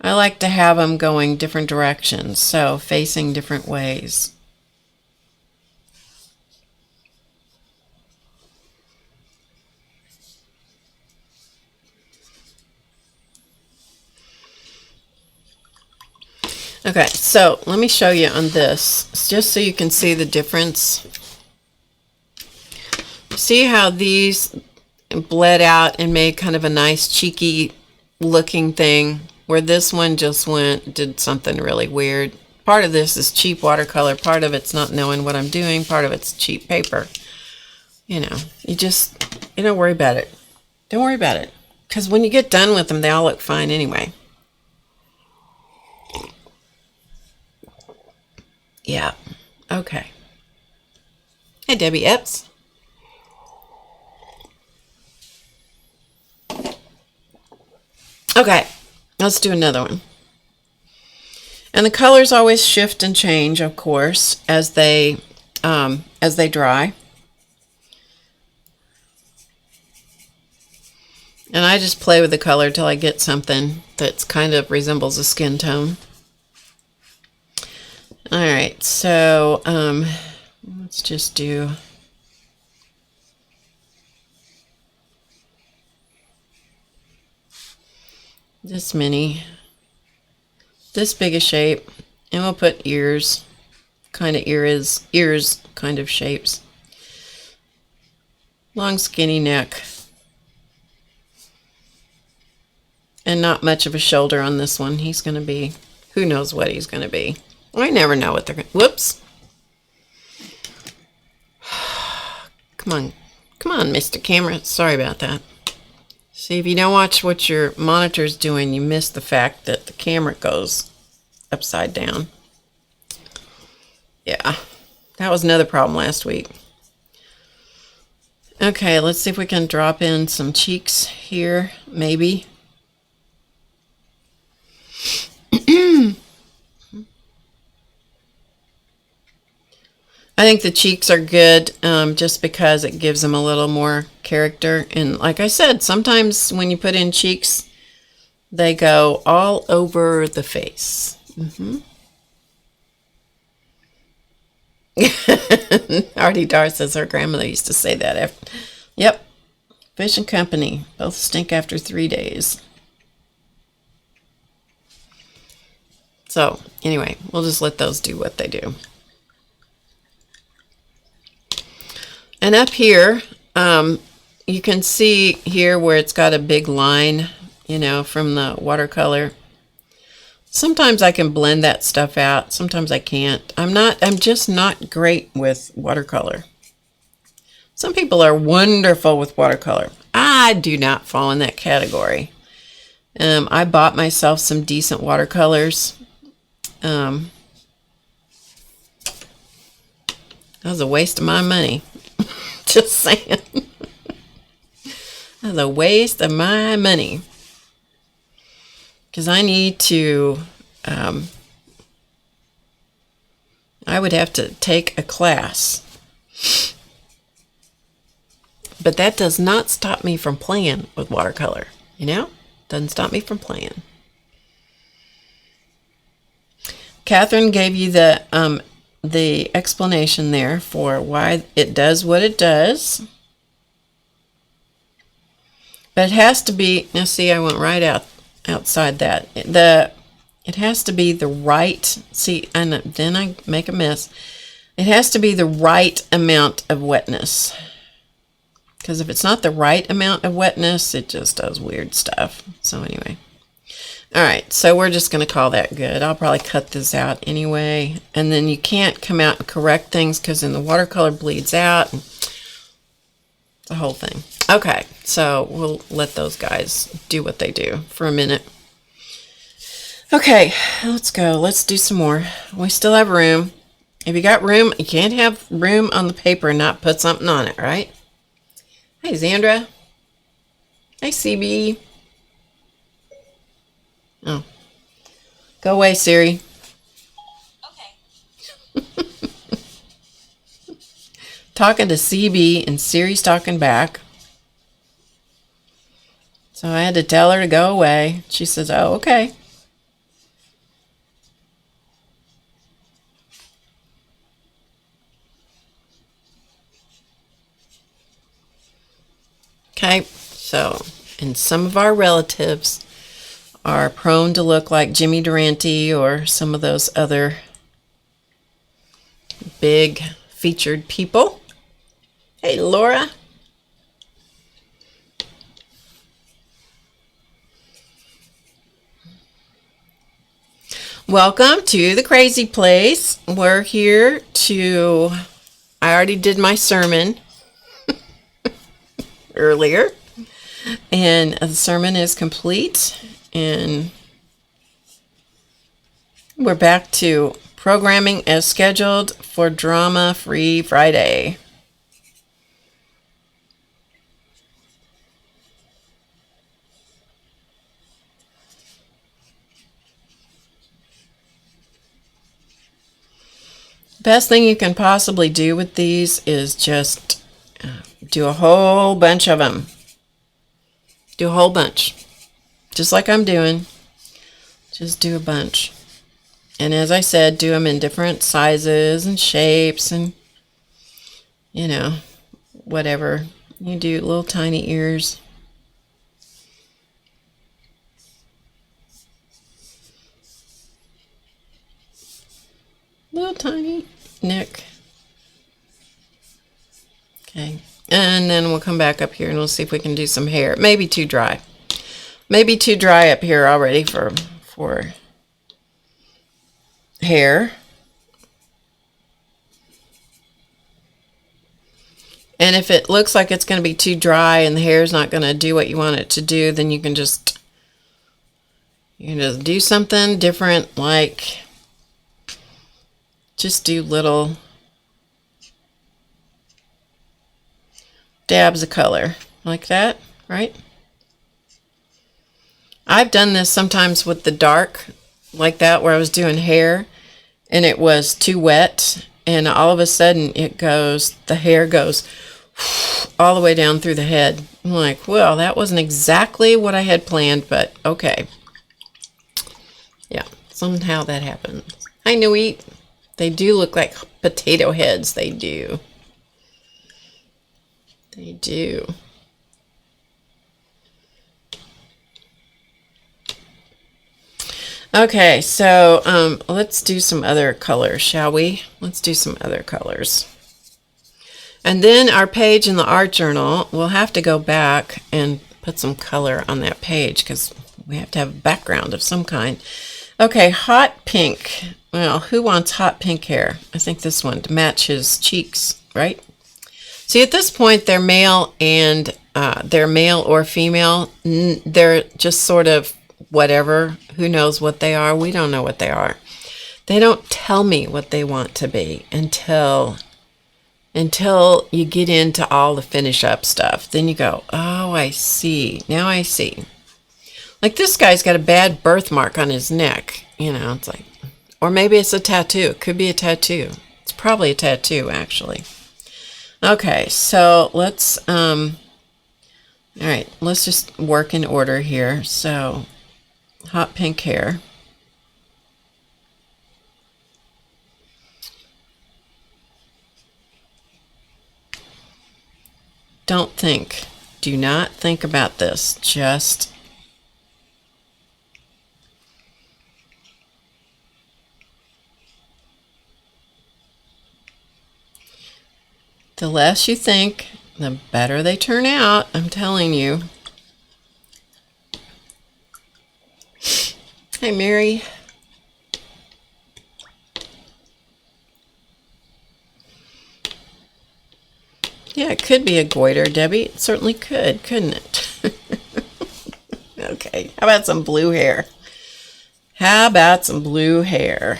I like to have them going different directions, so facing different ways. Okay, so let me show you on this, just so you can see the difference. See how these bled out and made kind of a nice cheeky looking thing, where this one just did something really weird. Part of this is cheap watercolor, part of it's not knowing what I'm doing, part of it's cheap paper. You know, you don't worry about it. Don't worry about it, because when you get done with them, they all look fine anyway. Yeah. Okay. Hey, Debbie Epps. Okay, let's do another one. And the colors always shift and change, of course, as they dry. And I just play with the color till I get something that kind of resembles a skin tone. All right, so let's just do this many, this big a shape, and we'll put ears kind of shapes. Long skinny neck. And not much of a shoulder on this one. He's going to be, who knows what he's going to be. I never know what they're going to... Whoops. Come on, Mr. Camera. Sorry about that. See, if you don't watch what your monitor's doing, you miss the fact that the camera goes upside down. Yeah, that was another problem last week. Okay, let's see if we can drop in some cheeks here, maybe. I think the cheeks are good just because it gives them a little more character. And like I said, sometimes when you put in cheeks, they go all over the face. Artie Dar says her grandmother used to say that. Yep. Fish and company. Both stink after 3 days. So anyway, we'll just let those do what they do. And up here, you can see here where it's got a big line, you know, from the watercolor. Sometimes I can blend that stuff out. Sometimes I can't. I'm just not great with watercolor. Some people are wonderful with watercolor. I do not fall in that category. I bought myself some decent watercolors. That was a waste of my money. Just saying. That's a waste of my money. Because I need to, I would have to take a class. But that does not stop me from playing with watercolor. You know? Doesn't stop me from playing. Catherine gave you the explanation there for why it does what it does. But it has to be, now see, I went right outside that. It has to be the right, see, and then I make a mess. It has to be the right amount of wetness. Because if it's not the right amount of wetness, it just does weird stuff. So anyway. All right, so we're just going to call that good. I'll probably cut this out anyway. And then you can't come out and correct things because then the watercolor bleeds out. The whole thing. Okay, so we'll let those guys do what they do for a minute. Okay, let's go. Let's do some more. We still have room. If you got room, you can't have room on the paper and not put something on it, right? Hey, Zandra. Hey, CB. Oh. Go away, Siri. Okay. Talking to CB and Siri's talking back. So I had to tell her to go away. She says, oh, okay. Okay, so, and some of our relatives are prone to look like Jimmy Durante or some of those other big featured people. Hey, Laura. Welcome to the crazy place. We're here to, I already did my sermon earlier, and the sermon is complete, and we're back to programming as scheduled for Drama Free Friday. Best thing you can possibly do with these is just do a whole bunch of them. Do a whole bunch. Just like I'm doing. Just do a bunch. And as I said, do them in different sizes and shapes and, you know, whatever. You do little tiny ears. Little tiny neck. Okay. And then we'll come back up here and we'll see if we can do some hair. Maybe too dry. Maybe too dry up here already for hair. And if it looks like it's going to be too dry and the hair is not going to do what you want it to do, then you can just do something different, like just do little dabs of color like that, right? I've done this sometimes with the dark like that, where I was doing hair and it was too wet, and all of a sudden the hair goes all the way down through the head. I'm like, well, that wasn't exactly what I had planned, but okay. Yeah, somehow that happened. Hi, Nui. They do look like potato heads. They do. They do. Okay, so let's do some other colors, shall we? Let's do some other colors. And then our page in the art journal, we'll have to go back and put some color on that page because we have to have a background of some kind. Okay, hot pink. Well, who wants hot pink hair? I think this one to match his cheeks, right? See, at this point, they're male and they're male or female. They're just sort of whatever. Who knows what they are? We don't know what they are. They don't tell me what they want to be until you get into all the finish up stuff. Then you go, oh, I see. Now I see. Like this guy's got a bad birthmark on his neck. It's like, or maybe it's a tattoo. It could be a tattoo. It's probably a tattoo, actually. Okay, so let's, all right, let's just work in order here. So, hot pink hair. Don't think. Do not think about this. Just the less you think, the better they turn out. I'm telling you. Hi, Mary. Yeah, it could be a goiter, Debbie. It certainly could, couldn't it? Okay, how about some blue hair? How about some blue hair?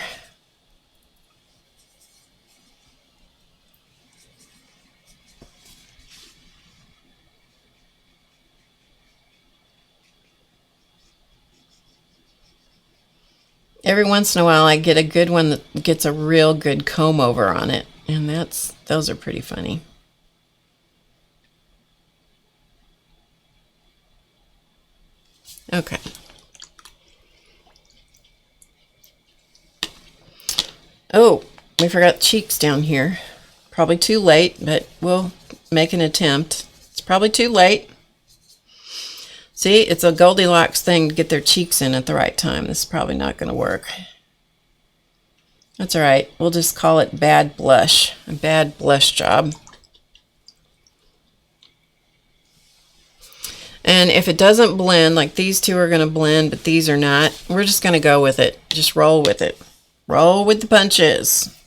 Every once in a while I get a good one that gets a real good comb over on it, and those are pretty funny. Okay. Oh, we forgot cheeks down here. Probably too late, but we'll make an attempt. It's probably too late. See, it's a Goldilocks thing to get their cheeks in at the right time. This is probably not going to work. That's all right. We'll just call it bad blush. A bad blush job. And if it doesn't blend, like these two are going to blend, but these are not, we're just going to go with it. Just roll with it. Roll with the punches.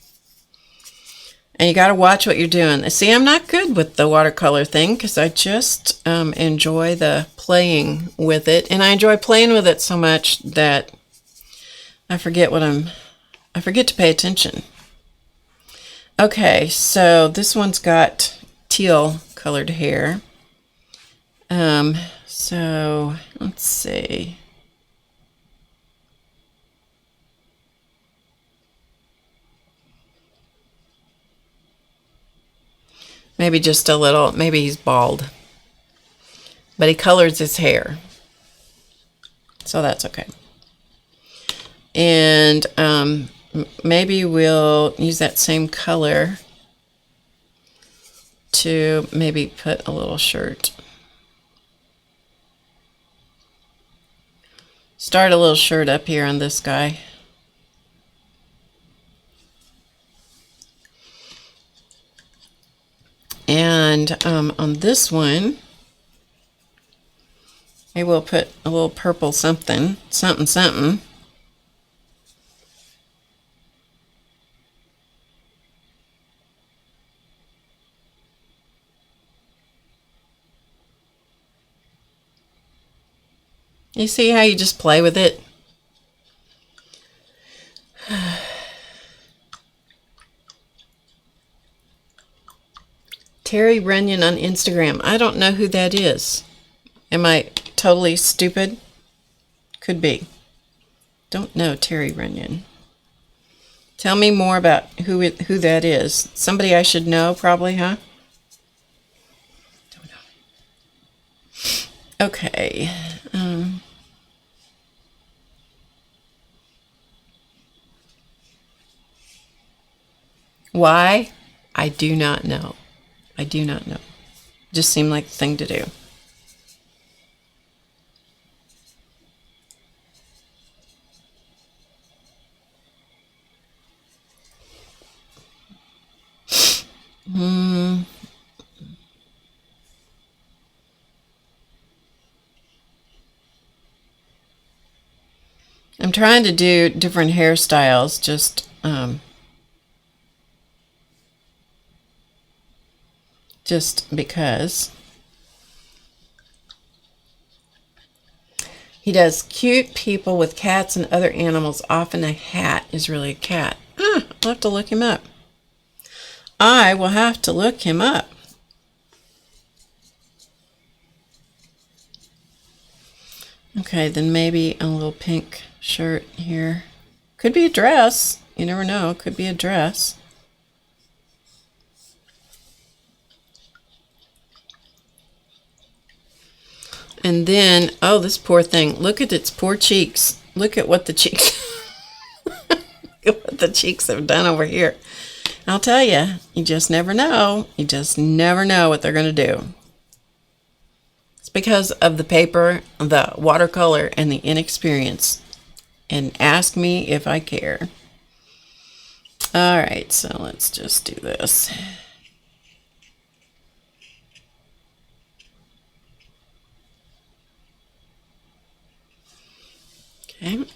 And you got to watch what you're doing. See, I'm not good with the watercolor thing because I just enjoy the playing with it. And I enjoy playing with it so much that I forget to pay attention. Okay, so this one's got teal colored hair. So let's see. Maybe just a little, maybe he's bald, but he colors his hair. So that's okay. And maybe we'll use that same color to maybe put a little shirt. Start a little shirt up here on this guy. And on this one, maybe we'll put a little purple something. You see how you just play with it? Terry Runyon on Instagram. I don't know who that is. Am I totally stupid? Could be. Don't know Terry Runyon. Tell me more about who that is. Somebody I should know, probably, huh? Don't know. Okay. Why? I do not know. I do not know. Just seemed like the thing to do. I'm trying to do different hairstyles, just because. He does cute people with cats and other animals. Often a hat is really a cat. I'll have to look him up. I will have to look him up. Okay, then maybe a little pink shirt here. Could be a dress. You never know. Could be a dress. And then, oh, this poor thing. Look at its poor cheeks. Look at what the cheeks look at what the cheeks have done over here. I'll tell you, you just never know. You just never know what they're going to do. It's because of the paper, the watercolor, and the inexperience. And ask me if I care. All right, so let's just do this. Okay.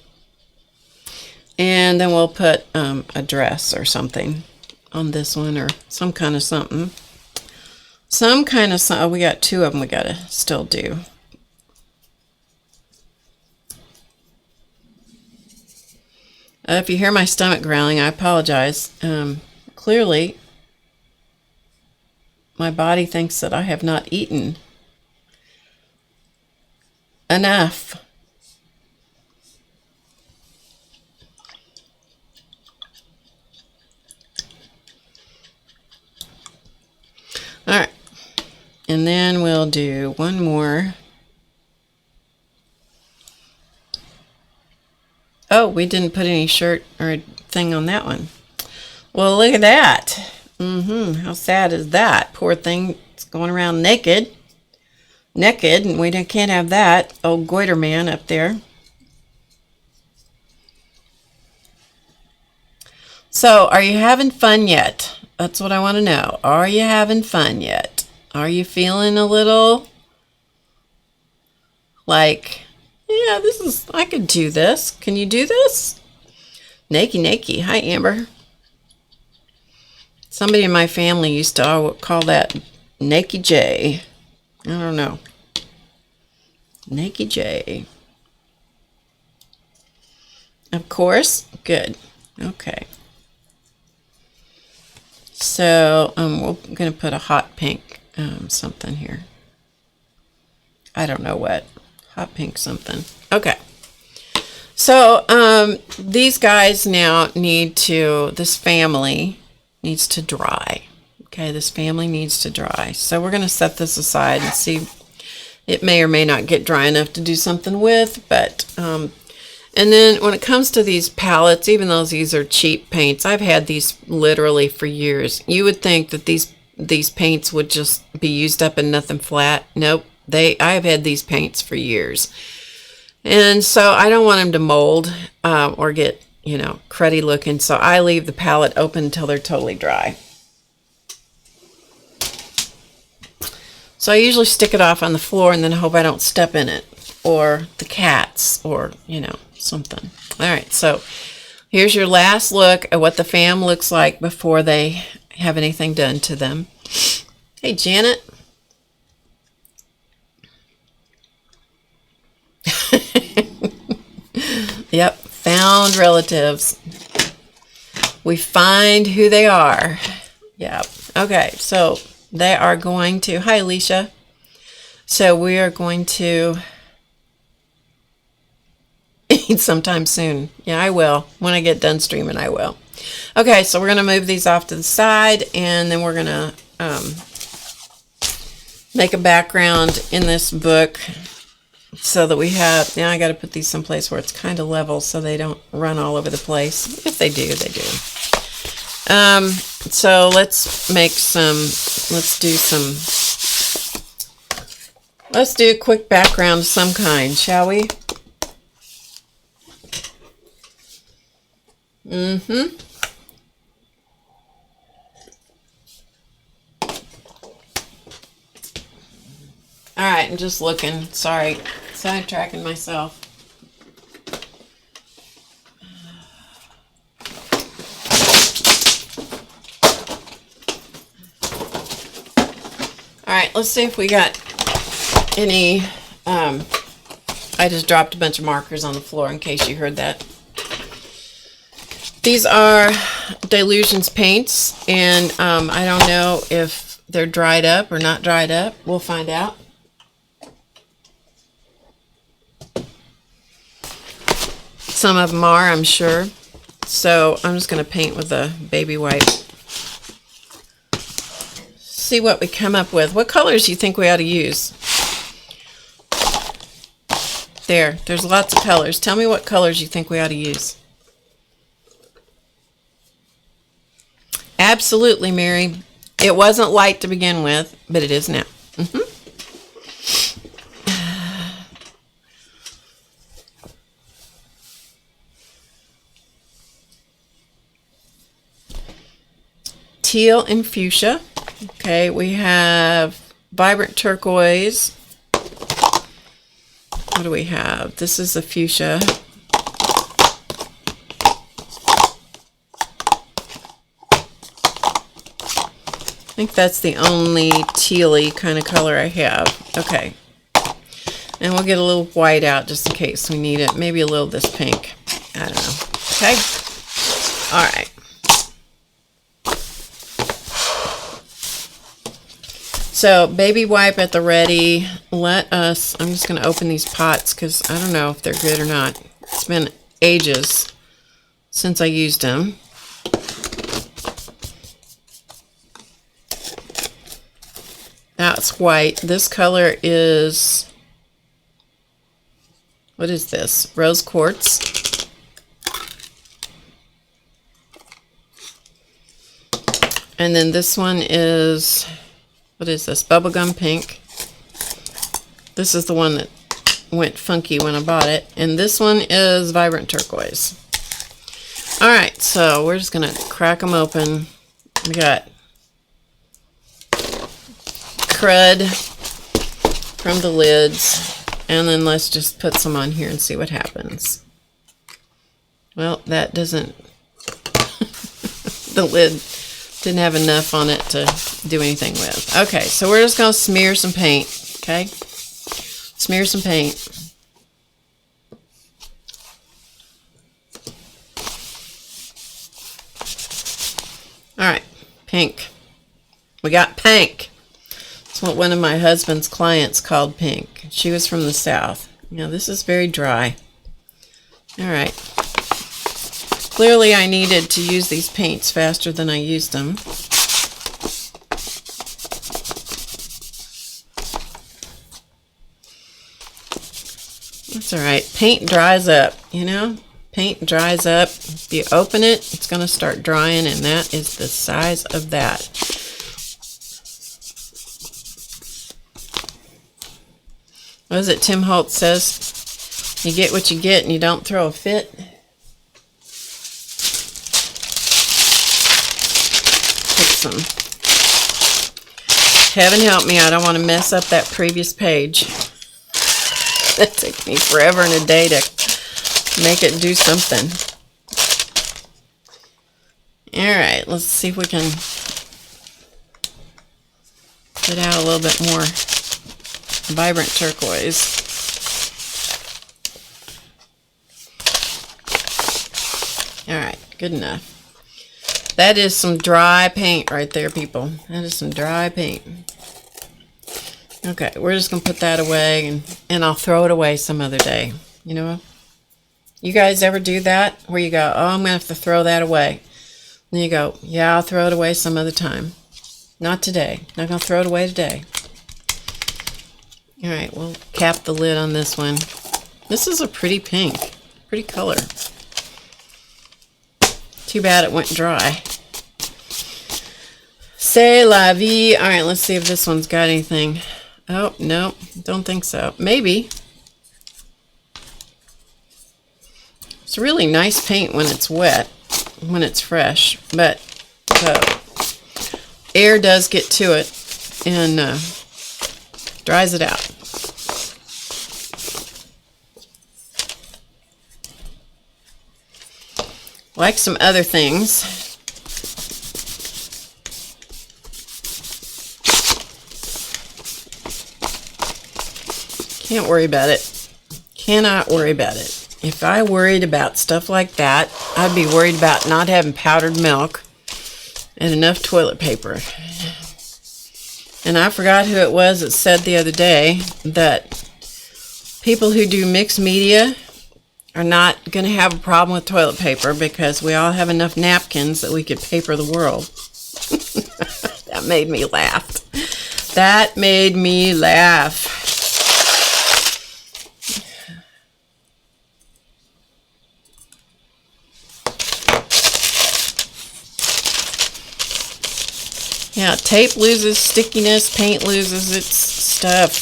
And then we'll put a dress or something on this one, or some kind of something. Oh, we got two of them we got to still do. If you hear my stomach growling, I apologize. Clearly, my body thinks that I have not eaten enough. All right, and then we'll do one more. Oh, we didn't put any shirt or thing on that one. Well, look at that. How sad is that? Poor thing, it's going around naked. naked, and we can't have that old goiter man up there. So, are you having fun yet? That's what I want to know. Are you having fun yet? Are you feeling a little like, yeah, I could do this. Can you do this? Nakey. Hi, Amber. Somebody in my family used to call that Nakey J. I don't know. Nakey J. Of course. Good. Okay. So we're going to put a hot pink something here. I don't know what. Hot pink something. Okay. So these guys now this family needs to dry. Okay, this family needs to dry. So we're going to set this aside and see. It may or may not get dry enough to do something with, but and then when it comes to these palettes, even though these are cheap paints, I've had these literally for years. You would think that these paints would just be used up and nothing flat. Nope, I've had these paints for years, and so I don't want them to mold or get cruddy looking. So I leave the palette open until they're totally dry. So I usually stick it off on the floor and then hope I don't step in it or the cats or something. All right, so here's your last look at what the fam looks like before they have anything done to them. Hey, Janet. Yep, found relatives. We find who they are. Yep. Okay, so they are going to, hi Alicia. So we are going to eat sometime soon. Yeah, I will. When I get done streaming, I will. Okay, so we're going to move these off to the side, and then we're going to make a background in this book so that we have, now I got to put these someplace where it's kind of level so they don't run all over the place. If they do, they do. So let's do a quick background of some kind, shall we? All right, I'm just looking. Sorry, sidetracking myself. All right, let's see if we got any. I just dropped a bunch of markers on the floor in case you heard that. These are Dilutions paints, and I don't know if they're dried up or not dried up. We'll find out. Some of them are, I'm sure. So I'm just going to paint with a baby wipe. See what we come up with. What colors do you think we ought to use? There's lots of colors. Tell me what colors you think we ought to use. Absolutely, Mary. It wasn't light to begin with, but it is now. Teal and fuchsia. Okay, we have vibrant turquoise. What do we have? This is the fuchsia. I think that's the only tealy kind of color I have. Okay. And we'll get a little white out just in case we need it. Maybe a little of this pink. I don't know. Okay. All right. So, baby wipe at the ready. I'm just going to open these pots because I don't know if they're good or not. It's been ages since I used them. That's white. This color is, what is this? Rose quartz. And then this one is, what is this? Bubblegum pink. This is the one that went funky when I bought it. And this one is Vibrant Turquoise. Alright, so we're just going to crack them open. We got crud from the lids. And then let's just put some on here and see what happens. Well, that doesn't... the lid didn't have enough on it to do anything with. Okay, so we're just going to smear some paint. Okay? Smear some paint. Alright, pink. We got pink. That's what one of my husband's clients called pink. She was from the south. Now this is very dry. Alright. Clearly I needed to use these paints faster than I used them. That's alright. Paint dries up, you know? Paint dries up. If you open it, it's going to start drying, and that is the size of that. What is it Tim Holtz says? You get what you get and you don't throw a fit. Pick some. Heaven help me, I don't want to mess up that previous page. That took me forever and a day to make it do something. Alright, let's see if we can get out a little bit more vibrant turquoise. Alright, good enough. That is some dry paint right there, people. That is some dry paint. Okay, we're just going to put that away, and I'll throw it away some other day. You know, you guys ever do that? Where you go, oh, I'm going to have to throw that away. Then you go, yeah, I'll throw it away some other time. Not today. Not going to throw it away today. Alright, we'll cap the lid on this one. This is a pretty pink. Pretty color. Too bad it went dry. C'est la vie. Alright, let's see if this one's got anything. Oh, no, don't think so. Maybe. It's really nice paint when it's wet, when it's fresh, but air does get to it and dries it out. Like some other things. Can't worry about it. Cannot worry about it. If I worried about stuff like that, I'd be worried about not having powdered milk and enough toilet paper. And I forgot who it was that said the other day that people who do mixed media are not going to have a problem with toilet paper because we all have enough napkins that we could paper the world. That made me laugh. That made me laugh. Yeah, tape loses stickiness, paint loses its stuff.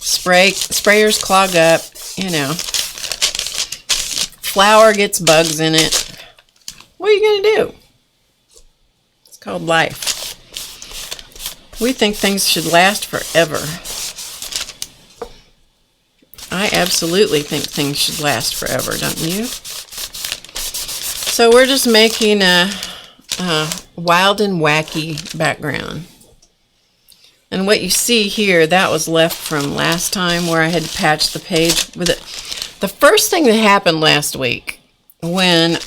Sprayers clog up, you know. Flour gets bugs in it. What are you going to do? It's called life. We think things should last forever. I absolutely think things should last forever, don't you? So we're just making a wild and wacky background. And what you see here, that was left from last time where I had to patch the page with it. The first thing that happened last week when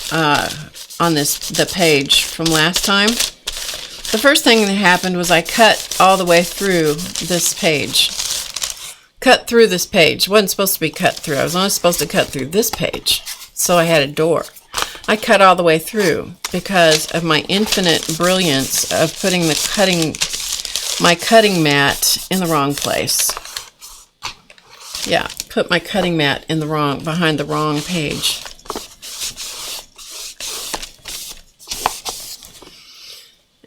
on the page from last time, the first thing that happened was I cut all the way through this page. Cut through this page. Wasn't supposed to be cut through. I was only supposed to cut through this page. So I had a door. I cut all the way through because of my infinite brilliance of putting my cutting mat in the wrong place. Yeah, put my cutting mat in behind the wrong page.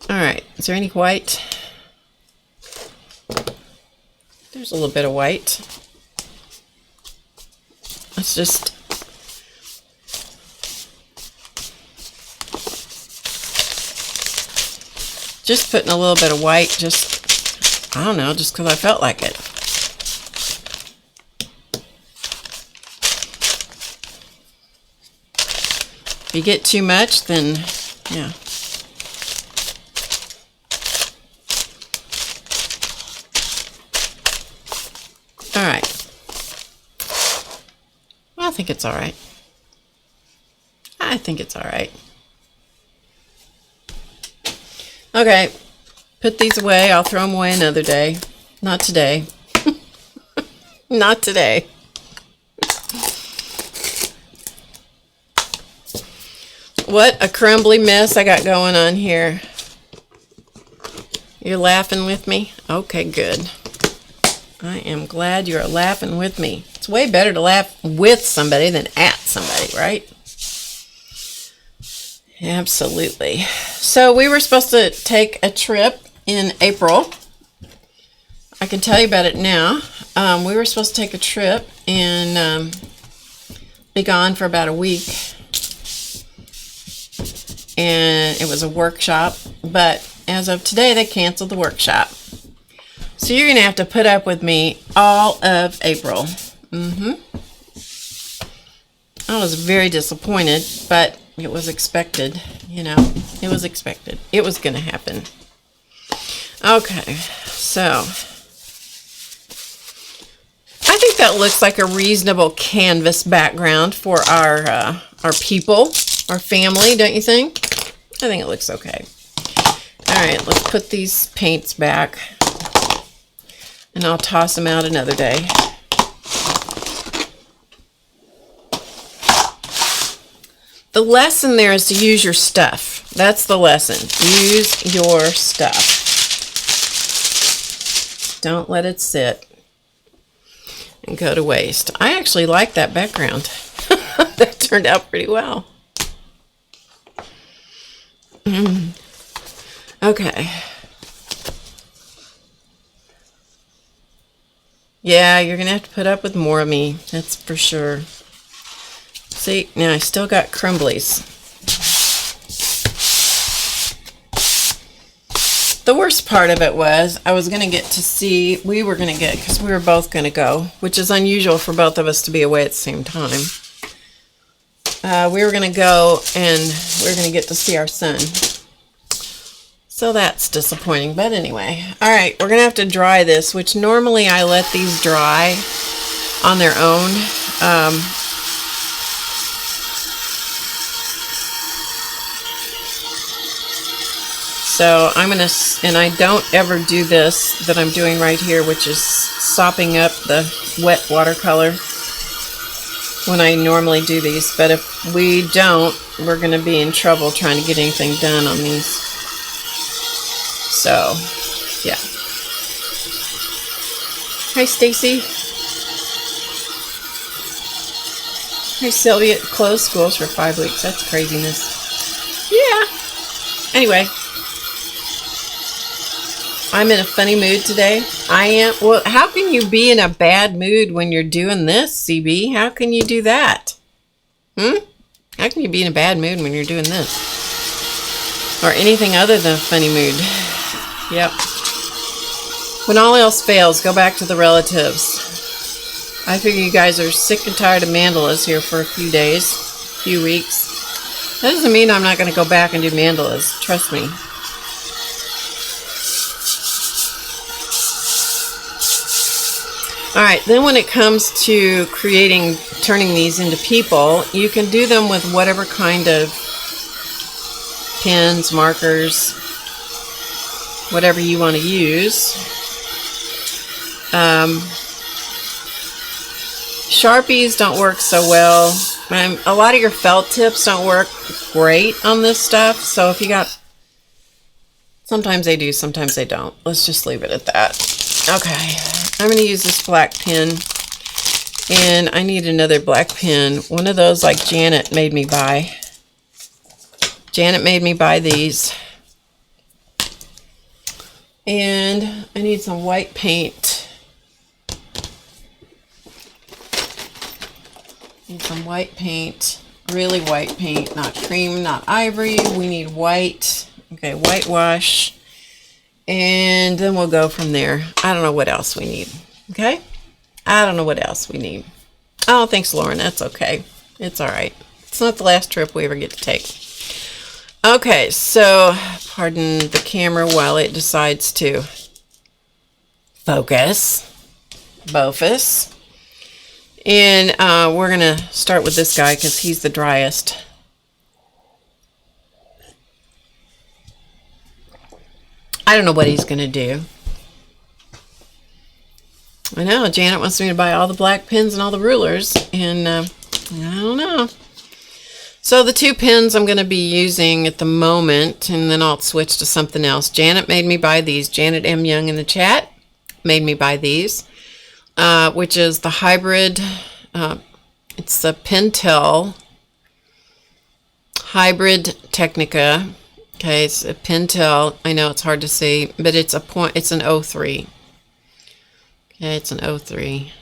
All right, is there any white? There's a little bit of white. Let's just putting a little bit of white, just, I don't know, just because I felt like it. If you get too much, then, yeah. All right. Well, I think it's all right. I think it's all right. Okay, put these away. I'll throw them away another day. Not today. Not today. What a crumbly mess I got going on here. You're laughing with me? Okay, good. I am glad you're laughing with me. It's way better to laugh with somebody than at somebody, right? Absolutely. So we were supposed to take a trip in April. I can tell you about it now. We were supposed to take a trip and be gone for about a week. And it was a workshop. But as of today, they canceled the workshop. So you're going to have to put up with me all of April. I was very disappointed, but it was expected, you know. It was expected. It was going to happen. Okay, so I think that looks like a reasonable canvas background for our people, our family, don't you think? I think it looks okay. All right, let's put these paints back, and I'll toss them out another day. The lesson there is to use your stuff. That's the lesson. Use your stuff. Don't let it sit and go to waste. I actually like that background. That turned out pretty well. Okay. Yeah, you're going to have to put up with more of me. That's for sure. See, now I still got crumblies. The worst part of it was I was going to get to see, we were going to get, because we were both going to go, which is unusual for both of us to be away at the same time. We were going to go and we were going to get to see our son. So that's disappointing, but anyway. All right, we're going to have to dry this, which normally I let these dry on their own. So I'm going to, and I don't ever do this that I'm doing right here, which is sopping up the wet watercolor when I normally do these. But if we don't, we're going to be in trouble trying to get anything done on these. So, yeah. Hi, Stacy. Hi, Sylvia. Closed schools for 5 weeks. That's craziness. Yeah. Anyway. I'm in a funny mood today. I am. Well, how can you be in a bad mood when you're doing this, CB? How can you do that? How can you be in a bad mood when you're doing this? Or anything other than a funny mood? Yep. When all else fails, go back to the relatives. I figure you guys are sick and tired of mandalas here for a few days, few weeks. That doesn't mean I'm not going to go back and do mandalas. Trust me. All right, then when it comes to turning these into people, you can do them with whatever kind of pens, markers, whatever you want to use. Sharpies don't work so well. A lot of your felt tips don't work great on this stuff, so if you got, sometimes they do, sometimes they don't. Let's just leave it at that. Okay, I'm going to use this black pen, and I need another black pen. One of those like Janet made me buy. Janet made me buy these. And I need some white paint. some white paint, really white paint, not cream, not ivory. We need white. Okay, whitewash. And then we'll go from there. I don't know what else we need. Okay? I don't know what else we need. Oh, thanks, Lauren. That's okay. It's all right. It's not the last trip we ever get to take. Okay, so pardon the camera while it decides to focus. Bofus. And we're going to start with this guy because he's the driest. I don't know what he's going to do. I know, Janet wants me to buy all the black pens and all the rulers, and I don't know. So the 2 pens I'm going to be using at the moment, and then I'll switch to something else. Janet made me buy these. Janet M. Young in the chat made me buy these, which is the hybrid. It's the Pentel Hybrid Technica. Okay, it's a Pentel. I know it's hard to see, but it's a point. It's an 03. Okay, it's an 03.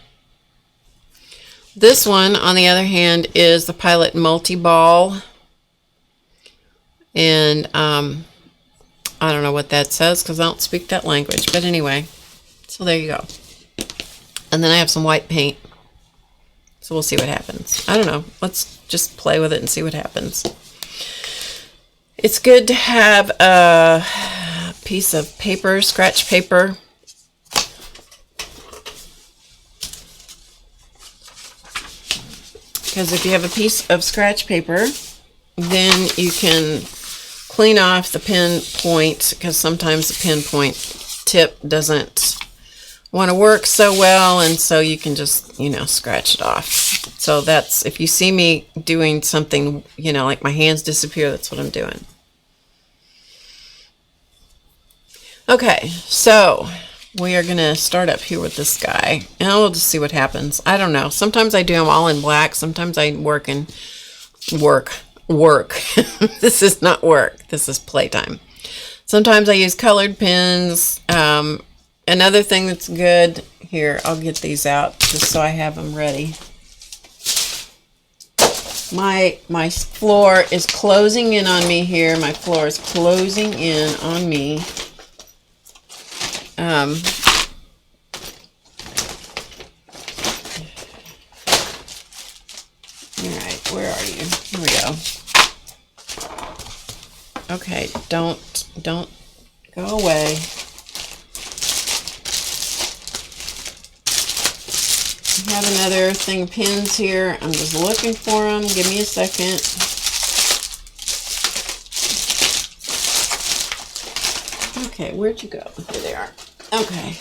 This one, on the other hand, is the Pilot Multi-Ball. And I don't know what that says because I don't speak that language. But anyway, so there you go. And then I have some white paint. So we'll see what happens. I don't know. Let's just play with it and see what happens. It's good to have a piece of paper, scratch paper. Because if you have a piece of scratch paper, then you can clean off the pen point, because sometimes the pen point tip doesn't want to work so well, and so you can just, you know, scratch it off. So that's, if you see me doing something, you know, like my hands disappear, that's what I'm doing. Okay, so we are going to start up here with this guy, and we'll just see what happens. I don't know. Sometimes I do them all in black. Sometimes I work. This is not work. This is playtime. Sometimes I use colored pens. Another thing that's good, here, I'll get these out just so I have them ready. My floor is closing in on me here. My floor is closing in on me. All right, where are you? Here we go. Okay, don't go away. I have another thing of pins here. I'm just looking for them. Give me a second. Okay, where'd you go? Here they are. Okay.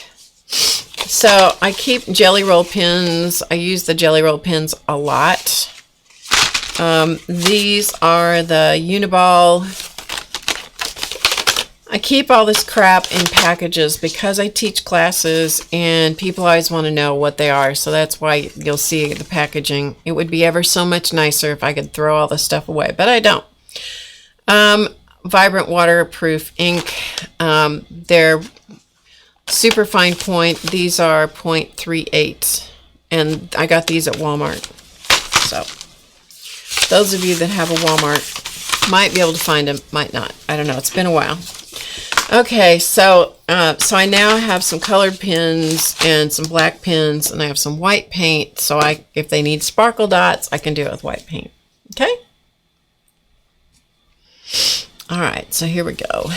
So I keep jelly roll pins. I use the jelly roll pins a lot. These are the Uniball. I keep all this crap in packages because I teach classes and people always want to know what they are. So that's why you'll see the packaging. It would be ever so much nicer if I could throw all this stuff away, but I don't. Vibrant waterproof ink. They're super fine point. These are 0.38, and I got these at Walmart. So those of you that have a Walmart might be able to find them, might not. I don't know. It's been a while. Okay, so I now have some colored pens and some black pens, and I have some white paint. So if they need sparkle dots, I can do it with white paint. Okay. All right, so here we go.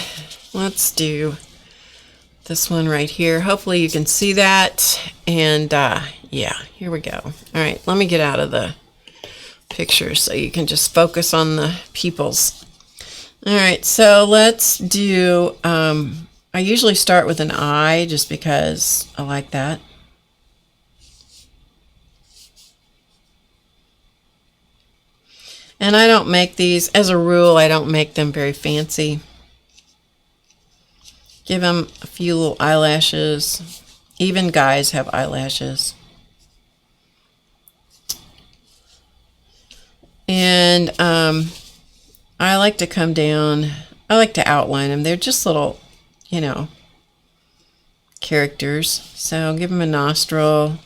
Let's do this one right here. Hopefully you can see that. And yeah, here we go. All right, let me get out of the picture so you can just focus on the peoples. All right, so let's do, I usually start with an eye just because I like that. And I don't make these, as a rule, I don't make them very fancy. Give them a few little eyelashes. Even guys have eyelashes. And I like to come down, I like to outline them. They're just little, you know, characters. So give them a nostril.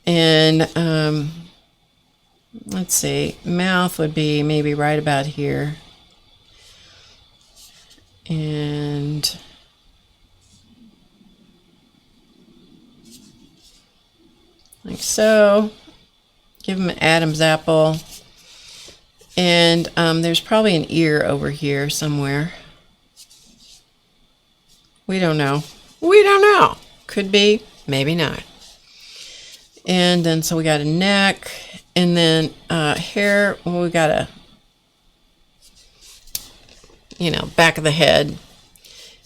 And let's see, mouth would be maybe right about here. And like so. Give him an Adam's apple. And there's probably an ear over here somewhere. We don't know. We don't know. Could be, maybe not. And then so we got a neck, and then hair. Well, we got a, you know, back of the head.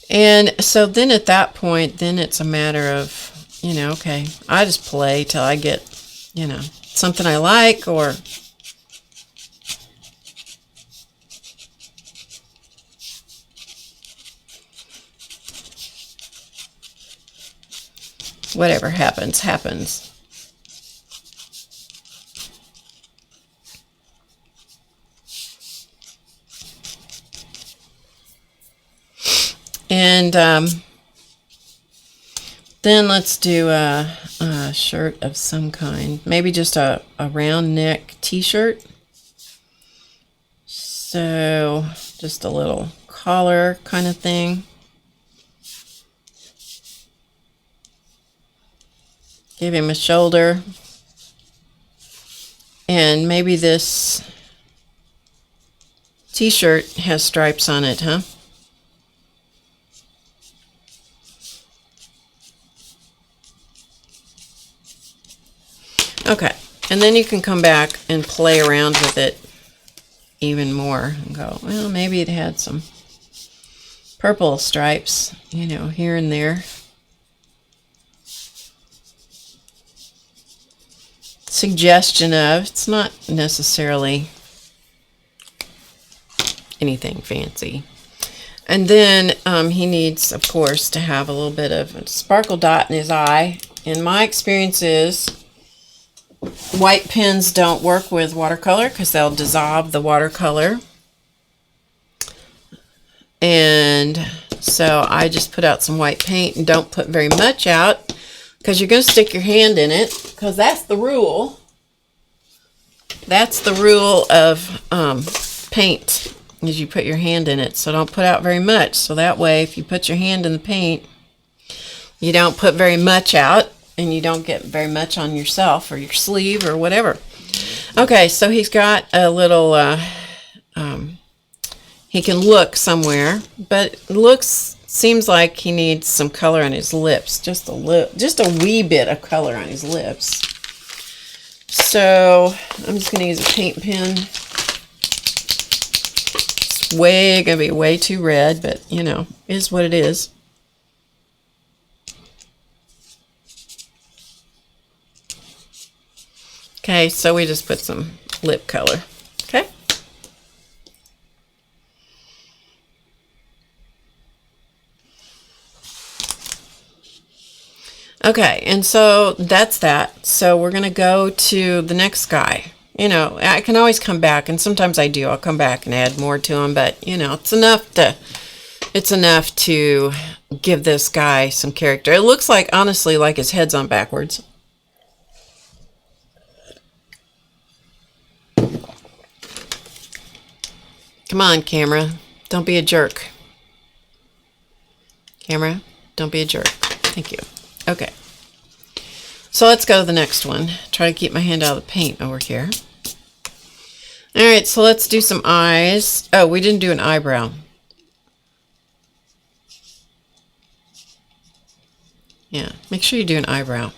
And so then at that point, then it's a matter of, you know, okay, I just play till I get, you know, something I like, or whatever happens, happens. And then let's do a shirt of some kind. Maybe just a round neck t-shirt. So just a little collar kind of thing. Give him a shoulder. And maybe this t-shirt has stripes on it, huh? Okay, and then you can come back and play around with it even more and go, well, maybe it had some purple stripes, you know, here and there. Suggestion of, it's not necessarily anything fancy. And then he needs, of course, to have a little bit of a sparkle dot in his eye. And my experience is white pens don't work with watercolor because they'll dissolve the watercolor. And so I just put out some white paint, and don't put very much out because you're going to stick your hand in it, because that's the rule. That's the rule of paint, is you put your hand in it. So don't put out very much. So that way, if you put your hand in the paint, you don't put very much out, and you don't get very much on yourself or your sleeve or whatever. Okay, so he's got a little, he can look somewhere, but seems like he needs some color on his lips, just a wee bit of color on his lips. So I'm just going to use a paint pen. It's going to be way too red, but you know, is what it is. Okay, so we just put some lip color. Okay. Okay, and so that's that. So we're going to go to the next guy. You know, I can always come back, and sometimes I do. I'll come back and add more to him, but you know, it's enough to give this guy some character. It looks like, honestly, like his head's on backwards. Come on, camera. Don't be a jerk. Camera, don't be a jerk. Thank you. Okay. So let's go to the next one. Try to keep my hand out of the paint over here. All right, so let's do some eyes. Oh, we didn't do an eyebrow. Yeah, make sure you do an eyebrow.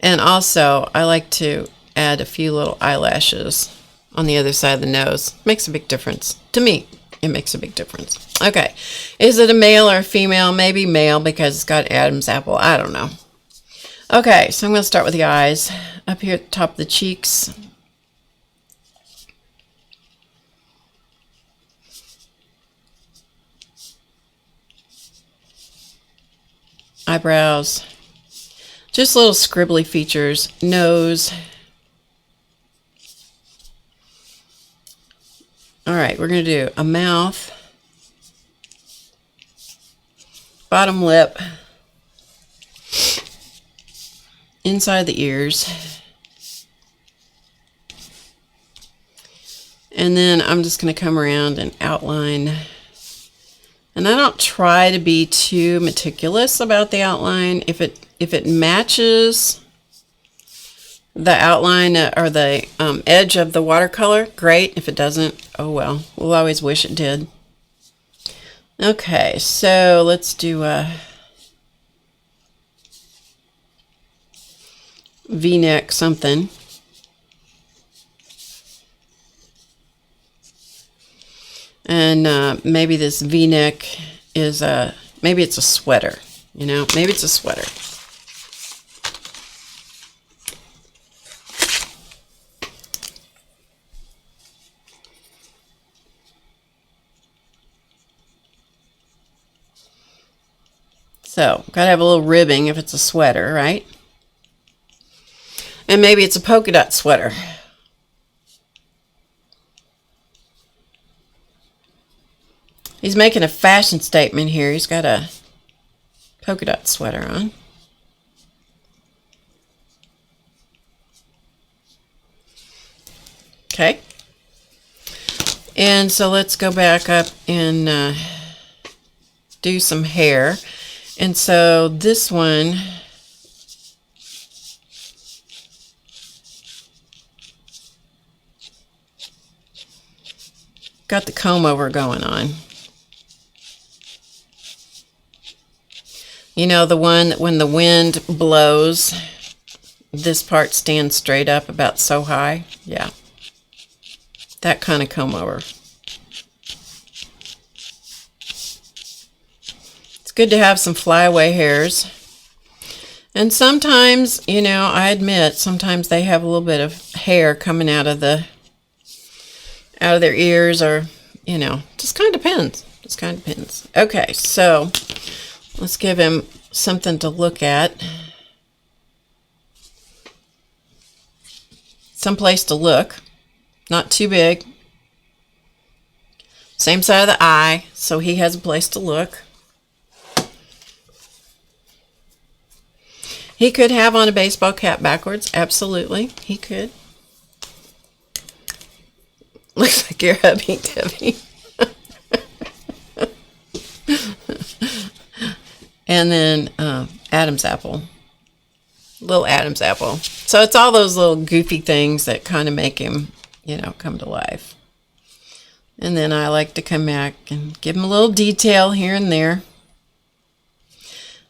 And also, I like to add a few little eyelashes on the other side of the nose. Makes a big difference. To me, it makes a big difference. Okay. Is it a male or a female? Maybe male because it's got Adam's apple. I don't know. Okay, so I'm going to start with the eyes. Up here at the top of the cheeks. Eyebrows. Just little scribbly features. Nose. All right, we're going to do a mouth, bottom lip, inside the ears, And then I'm just going to come around and outline. And I don't try to be too meticulous about the outline. If it matches the outline or the edge of the watercolor, great. If it doesn't, oh well. We'll always wish it did. Okay, so let's do a V-neck something. And maybe this V-neck is maybe it's a sweater, you know, maybe it's a sweater. So, gotta have a little ribbing if it's a sweater, right? And maybe it's a polka dot sweater. He's making a fashion statement here. He's got a polka dot sweater on. Okay. And so let's go back up and do some hair. And so this one, got the comb over going on. You know, the one that when the wind blows, this part stands straight up about so high? Yeah. That kind of comb over. It's good to have some flyaway hairs. And sometimes, you know, I admit, sometimes they have a little bit of hair coming out of their ears, or, you know, just kind of depends. Just kind of depends. Okay, so let's give him something to look at. Someplace to look. Not too big. Same side of the eye, so he has a place to look. He could have on a baseball cap backwards. Absolutely, he could. Looks like your hubby, Debbie. And then Adam's apple. Little Adam's apple. So it's all those little goofy things that kind of make him, you know, come to life. And then I like to come back and give him a little detail here and there.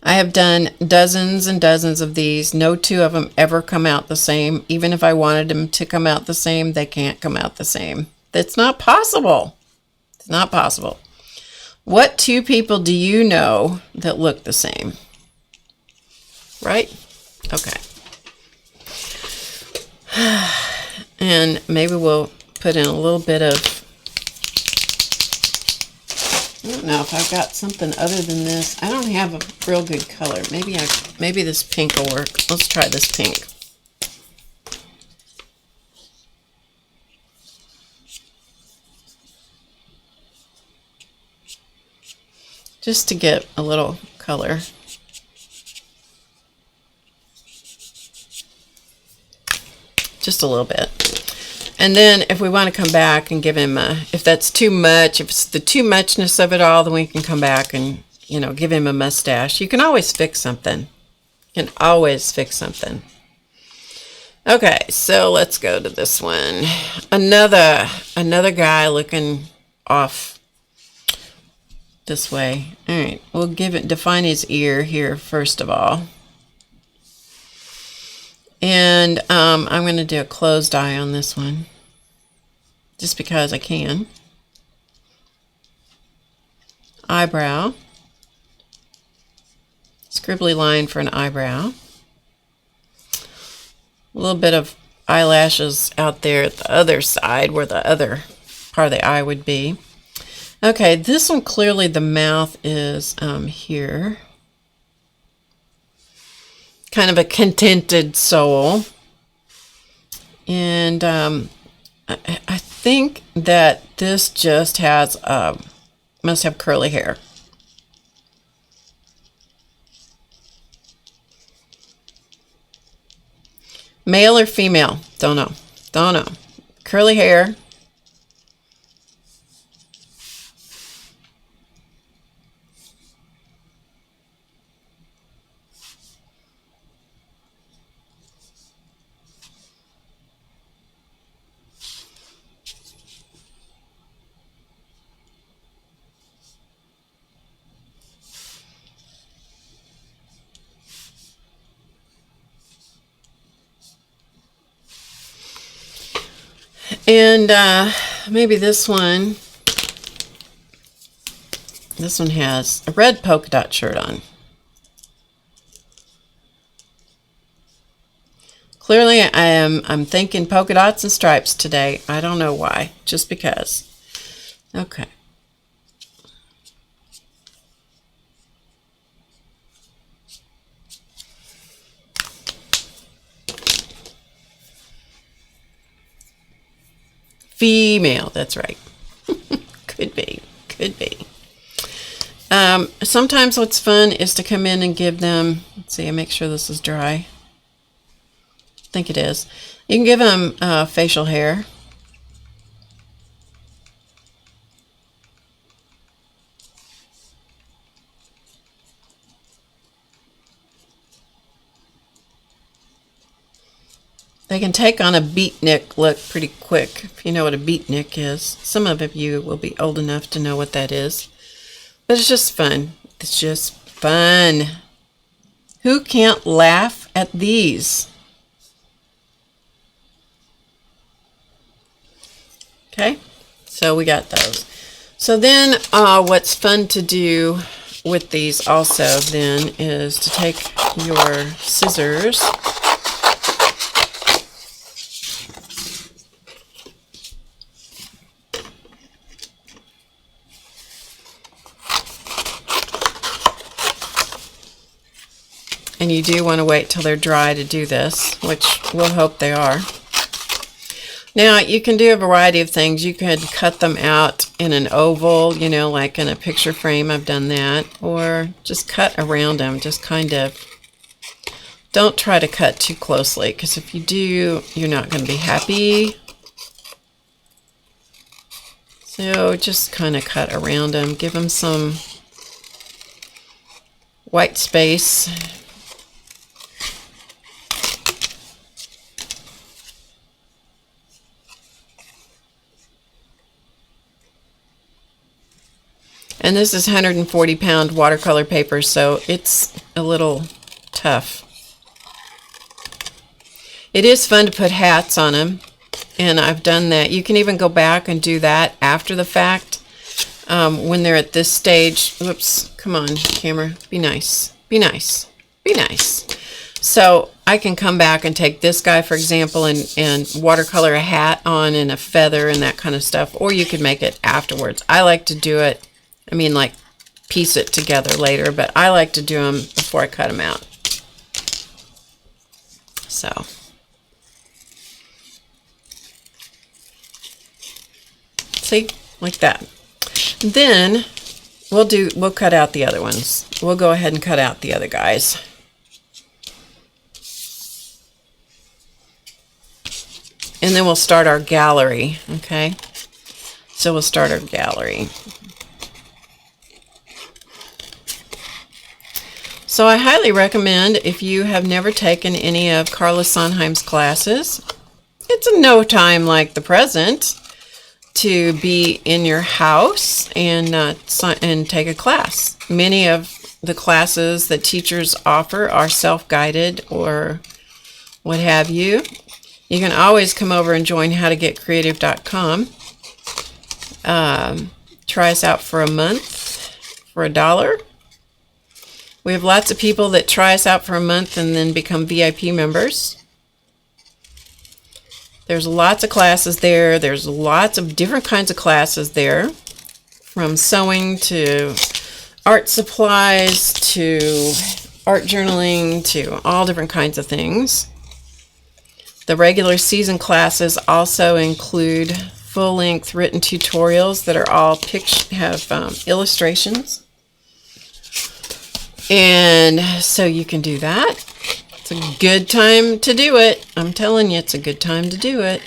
I have done dozens and dozens of these. No two of them ever come out the same. Even if I wanted them to come out the same, they can't come out the same. That's not possible. It's not possible. What two people do you know that look the same? Right? Okay. And maybe we'll put in a little bit of, I don't know if I've got something other than this. I don't have a real good color. Maybe this pink will work. Let's try this pink. Just to get a little color. Just a little bit. And then if we want to come back and give him if that's too much, if it's the too muchness of it all, then we can come back and, you know, give him a mustache. You can always fix something. You can always fix something. Okay, so let's go to this one. Another guy looking off this way. All right, we'll define his ear here first of all. And I'm going to do a closed eye on this one, just because I can. Eyebrow. Scribbly line for an eyebrow. A little bit of eyelashes out there at the other side where the other part of the eye would be. Okay, this one clearly the mouth is here. Kind of a contented soul. And I think that this just has, must have curly hair. Male or female? Don't know. Don't know. Curly hair. And maybe this one. This one has a red polka dot shirt on. Clearly, I'm thinking polka dots and stripes today. I don't know why, just because. Okay. Female, that's right. Could be, could be. Sometimes what's fun is to come in and give them, let's see, I make sure this is dry. I think it is. You can give them facial hair. They can take on a beatnik look pretty quick, if you know what a beatnik is. Some of you will be old enough to know what that is. But it's just fun. It's just fun. Who can't laugh at these? Okay, so we got those. So then what's fun to do with these also then is to take your scissors and you do want to wait till they're dry to do this, which we'll hope they are. Now, you can do a variety of things. You could cut them out in an oval, you know, like in a picture frame. I've done that. Or just cut around them. Just kind of, don't try to cut too closely, because if you do, you're not going to be happy. So just kind of cut around them. Give them some white space. And this is 140-pound watercolor paper, so it's a little tough. It is fun to put hats on them, and I've done that. You can even go back and do that after the fact when they're at this stage. Whoops, come on, camera. Be nice. Be nice. Be nice. So I can come back and take this guy, for example, and watercolor a hat on and a feather and that kind of stuff, or you could make it afterwards. I like to do it. I mean, like, piece it together later, but I like to do them before I cut them out. So. See? Like that. Then, we'll cut out the other ones. We'll go ahead and cut out the other guys. And then we'll start our gallery, okay? So we'll start our gallery. So I highly recommend, if you have never taken any of Carla Sondheim's classes, it's in no time like the present to be in your house and take a class. Many of the classes that teachers offer are self-guided or what have you. You can always come over and join HowToGetCreative.com. Try us out for a month for $1. We have lots of people that try us out for a month and then become VIP members. There's lots of classes there. There's lots of different kinds of classes there, from sewing to art supplies to art journaling to all different kinds of things. The regular season classes also include full-length written tutorials that are all have illustrations. And so you can do that. It's a good time to do it. I'm telling you, it's a good time to do it.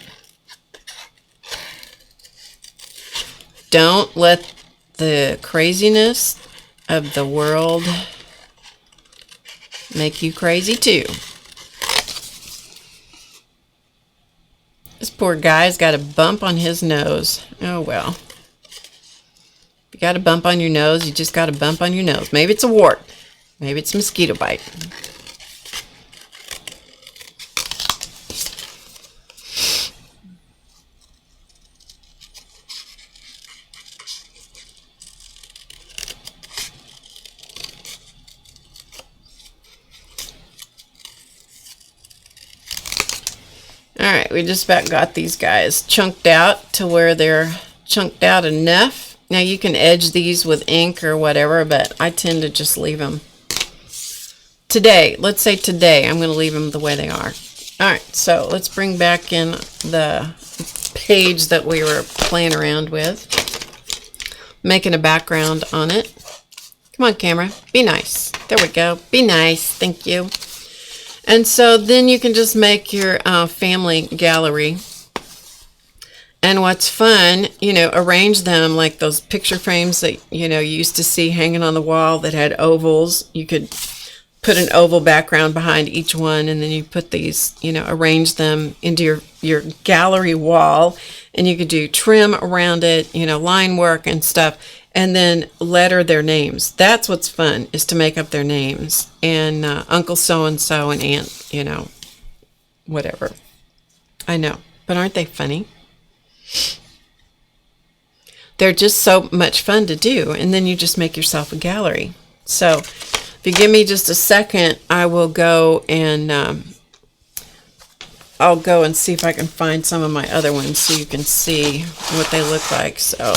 Don't let the craziness of the world make you crazy too. This poor guy's got a bump on his nose. Oh well. If you got a bump on your nose, you just got a bump on your nose. Maybe it's a wart. Maybe it's a mosquito bite. All right, we just about got these guys chunked out to where they're chunked out enough. Now you can edge these with ink or whatever, but I tend to just leave them. Today, let's say today, I'm going to leave them the way they are. All right, so let's bring back in the page that we were playing around with. Making a background on it. Come on, camera. Be nice. There we go. Be nice. Thank you. And so then you can just make your family gallery. And what's fun, you know, arrange them like those picture frames that, you know, you used to see hanging on the wall that had ovals. You could put an oval background behind each one, and then you put these, you know, arrange them into your gallery wall, and you could do trim around it, you know, line work and stuff, and then letter their names. That's what's fun, is to make up their names. And Uncle so-and-so and Aunt, you know, whatever. I know, but aren't they funny? They're just so much fun to do, and then you just make yourself a gallery. So if you give me just a second, I will go and I'll go and see if I can find some of my other ones so you can see what they look like. So,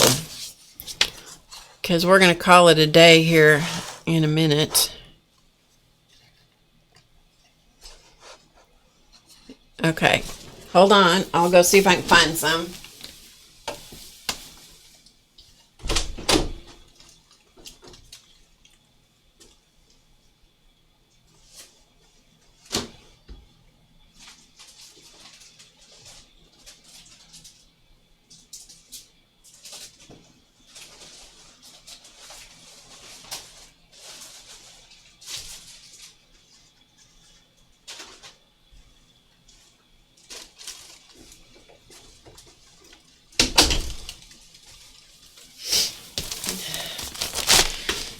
because we're going to call it a day here in a minute. Okay, hold on. I'll go see if I can find some.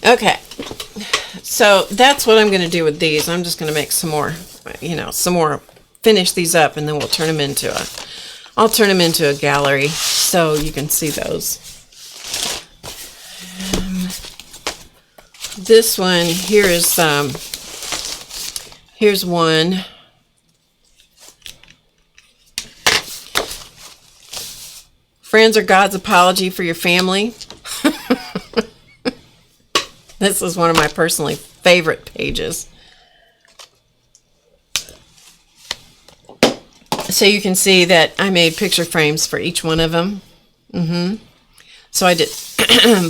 Okay, so that's what I'm going to do with these. I'm just going to make some more, you know, finish these up, and then we'll turn them into I'll turn them into a gallery so you can see those. This one here is, here's one. Friends are God's apology for your family. This is one of my personally favorite pages. So you can see that I made picture frames for each one of them. So I did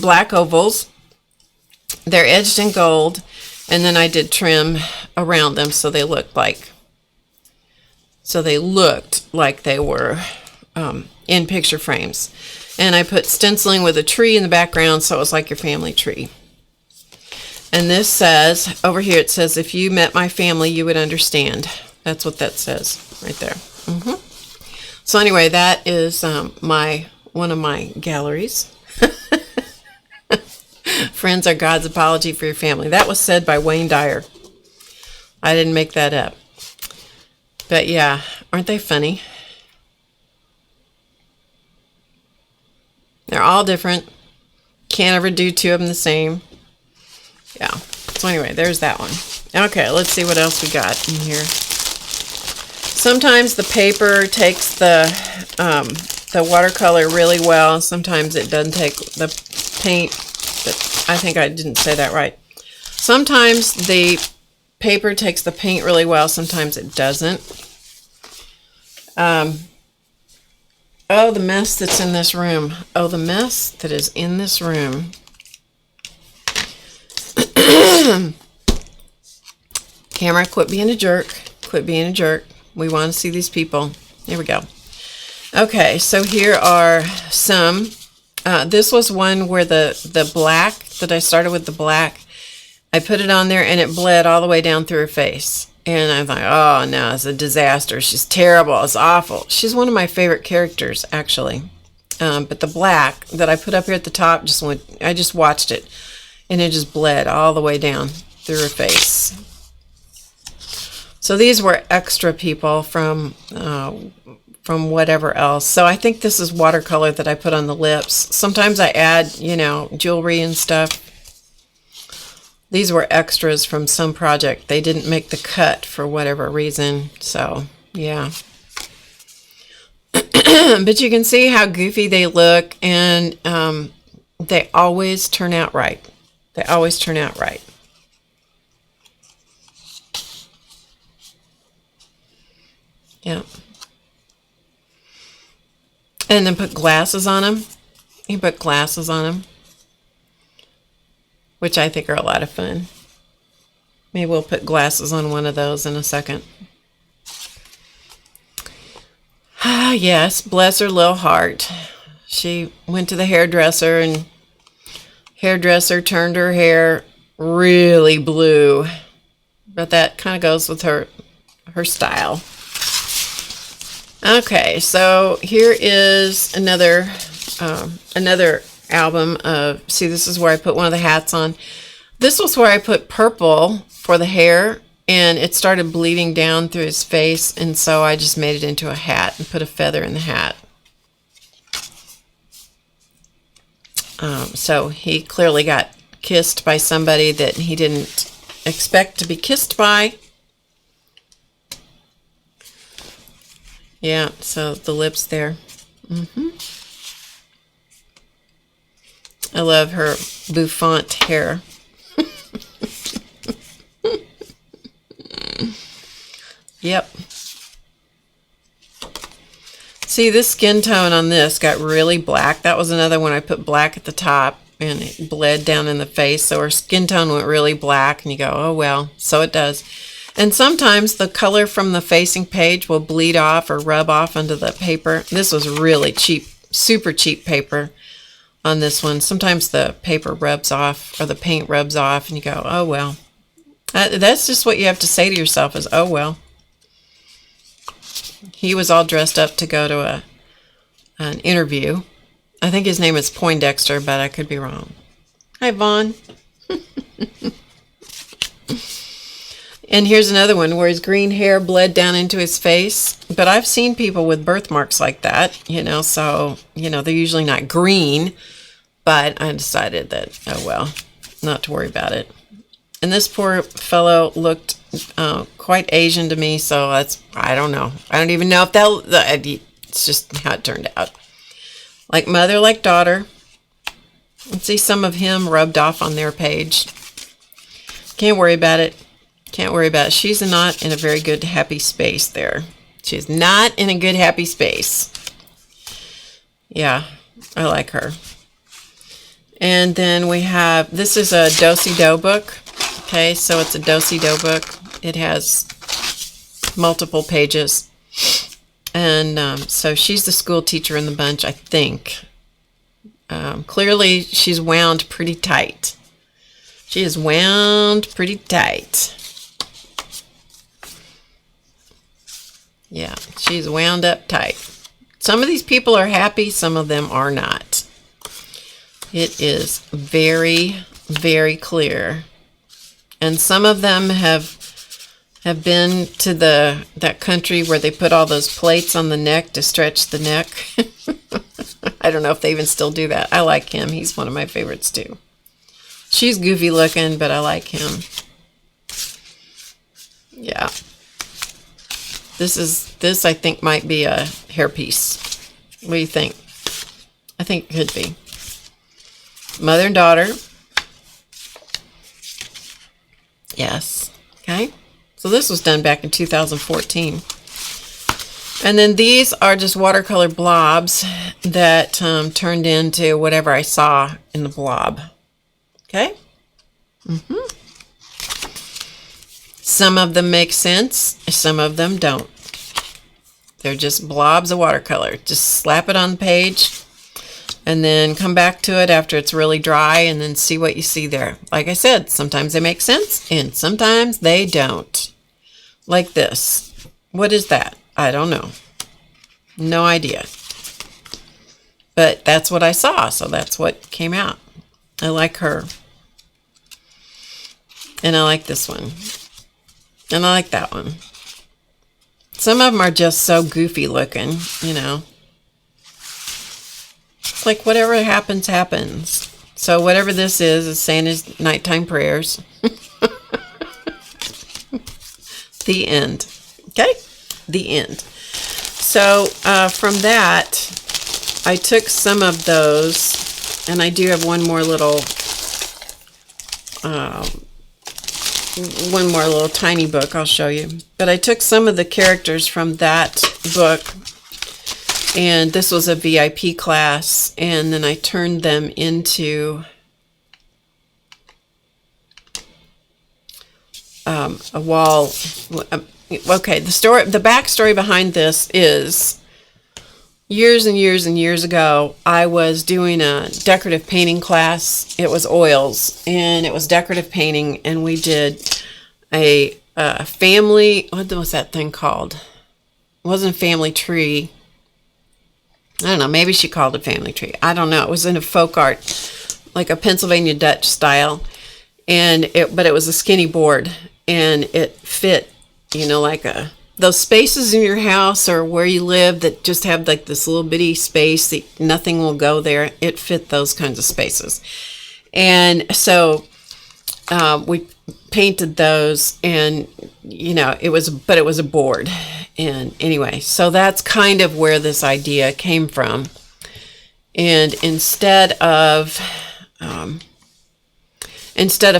black ovals. They're edged in gold. And then I did trim around them so they looked like they were in picture frames. And I put stenciling with a tree in the background so it was like your family tree. And this says, over here it says, if you met my family, you would understand. That's what that says right there. So anyway, that is one of my galleries. Friends are God's apology for your family. That was said by Wayne Dyer. I didn't make that up. But yeah, aren't they funny? They're all different. Can't ever do two of them the same. Yeah. So anyway, there's that one. Okay, let's see what else we got in here. Sometimes the paper takes the watercolor really well. Sometimes it doesn't take the paint. But I think I didn't say that right. Sometimes the paper takes the paint really well. Sometimes it doesn't. Oh, the mess that's in this room. Oh, the mess that is in this room. Camera, quit being a jerk. Quit being a jerk. We want to see these people. Here we go. Okay, so here are some. This was one where the black, that I started with the black, I put it on there and it bled all the way down through her face. And I'm like, oh no, it's a disaster. She's terrible. It's awful. She's one of my favorite characters, actually. But the black that I put up here at the top, I just watched it. And it just bled all the way down through her face. So these were extra people from whatever else. So I think this is watercolor that I put on the lips. Sometimes I add, you know, jewelry and stuff. These were extras from some project. They didn't make the cut for whatever reason. So, yeah. But you can see how goofy they look, and they always turn out right. They always turn out right. Yeah. And then put glasses on them. You put glasses on them, which I think are a lot of fun. Maybe we'll put glasses on one of those in a second. Ah, yes, bless her little heart. She went to the hairdresser, and hairdresser turned her hair really blue. But that kind of goes with her style. Okay, so here is another album of, see, this is where I put one of the hats on. This was where I put purple for the hair, and it started bleeding down through his face, and so I just made it into a hat and put a feather in the hat. So he clearly got kissed by somebody that he didn't expect to be kissed by. Yeah, so the lips there. I love her bouffant hair. Yep. See, this skin tone on this got really black. That was another one I put black at the top, and it bled down in the face. So her skin tone went really black, and you go, oh, well, so it does. And sometimes the color from the facing page will bleed off or rub off onto the paper. This was really cheap, super cheap paper on this one. Sometimes the paper rubs off, or the paint rubs off, and you go, oh, well. That's just what you have to say to yourself is, oh, well. He was all dressed up to go to an interview. I think his name is Poindexter, but I could be wrong. Hi, Vaughn. And here's another one where his green hair bled down into his face. But I've seen people with birthmarks like that, you know, so, you know, they're usually not green. But I decided that, oh, well, not to worry about it. And this poor fellow looked quite Asian to me, so that's, I don't know. I don't even know if it's just how it turned out. Like mother, like daughter. Let's see some of him rubbed off on their page. Can't worry about it. Can't worry about it. She's not in a very good, happy space there. She's not in a good, happy space. Yeah, I like her. And then we have, this is a do-si-do book. Okay, so it's a do-si-do book. It has multiple pages. And so she's the school teacher in the bunch, I think. Clearly, she's wound pretty tight. She is wound pretty tight. Yeah, she's wound up tight. Some of these people are happy, some of them are not. It is very, very clear. And some of them have been to that country where they put all those plates on the neck to stretch the neck. I don't know if they even still do that. I like him. He's one of my favorites too. She's goofy looking, but I like him. Yeah. This I think might be a hairpiece. What do you think? I think it could be. Mother and daughter. Yes. Okay. So this was done back in 2014. And then these are just watercolor blobs that turned into whatever I saw in the blob. Okay. Some of them make sense. Some of them don't. They're just blobs of watercolor. Just slap it on the page and then come back to it after it's really dry and then see what you see there. Like I said, sometimes they make sense and sometimes they don't. Like this. What is that? I don't know. No idea. But that's what I saw, so that's what came out. I like her. And I like this one. And I like that one. Some of them are just so goofy looking, you know. It's like whatever happens, happens. So whatever this is saying his nighttime prayers. The end. Okay? The end. So from that, I took some of those, and I do have one more little tiny book I'll show you. But I took some of the characters from that book, and this was a VIP class, and then I turned them into a wall. Okay, the backstory behind this is years and years and years ago, I was doing a decorative painting class. It was oils, and it was decorative painting, and we did a family, what was that thing called? It wasn't a family tree. I don't know, maybe she called it family tree. I don't know. It was in a folk art, like a Pennsylvania Dutch style, but it was a skinny board, and it fit, like those spaces in your house or where you live that just have like this little bitty space that nothing will go there. It fit those kinds of spaces. And so we painted those, and it was a board. And anyway, so that's kind of where this idea came from. And instead of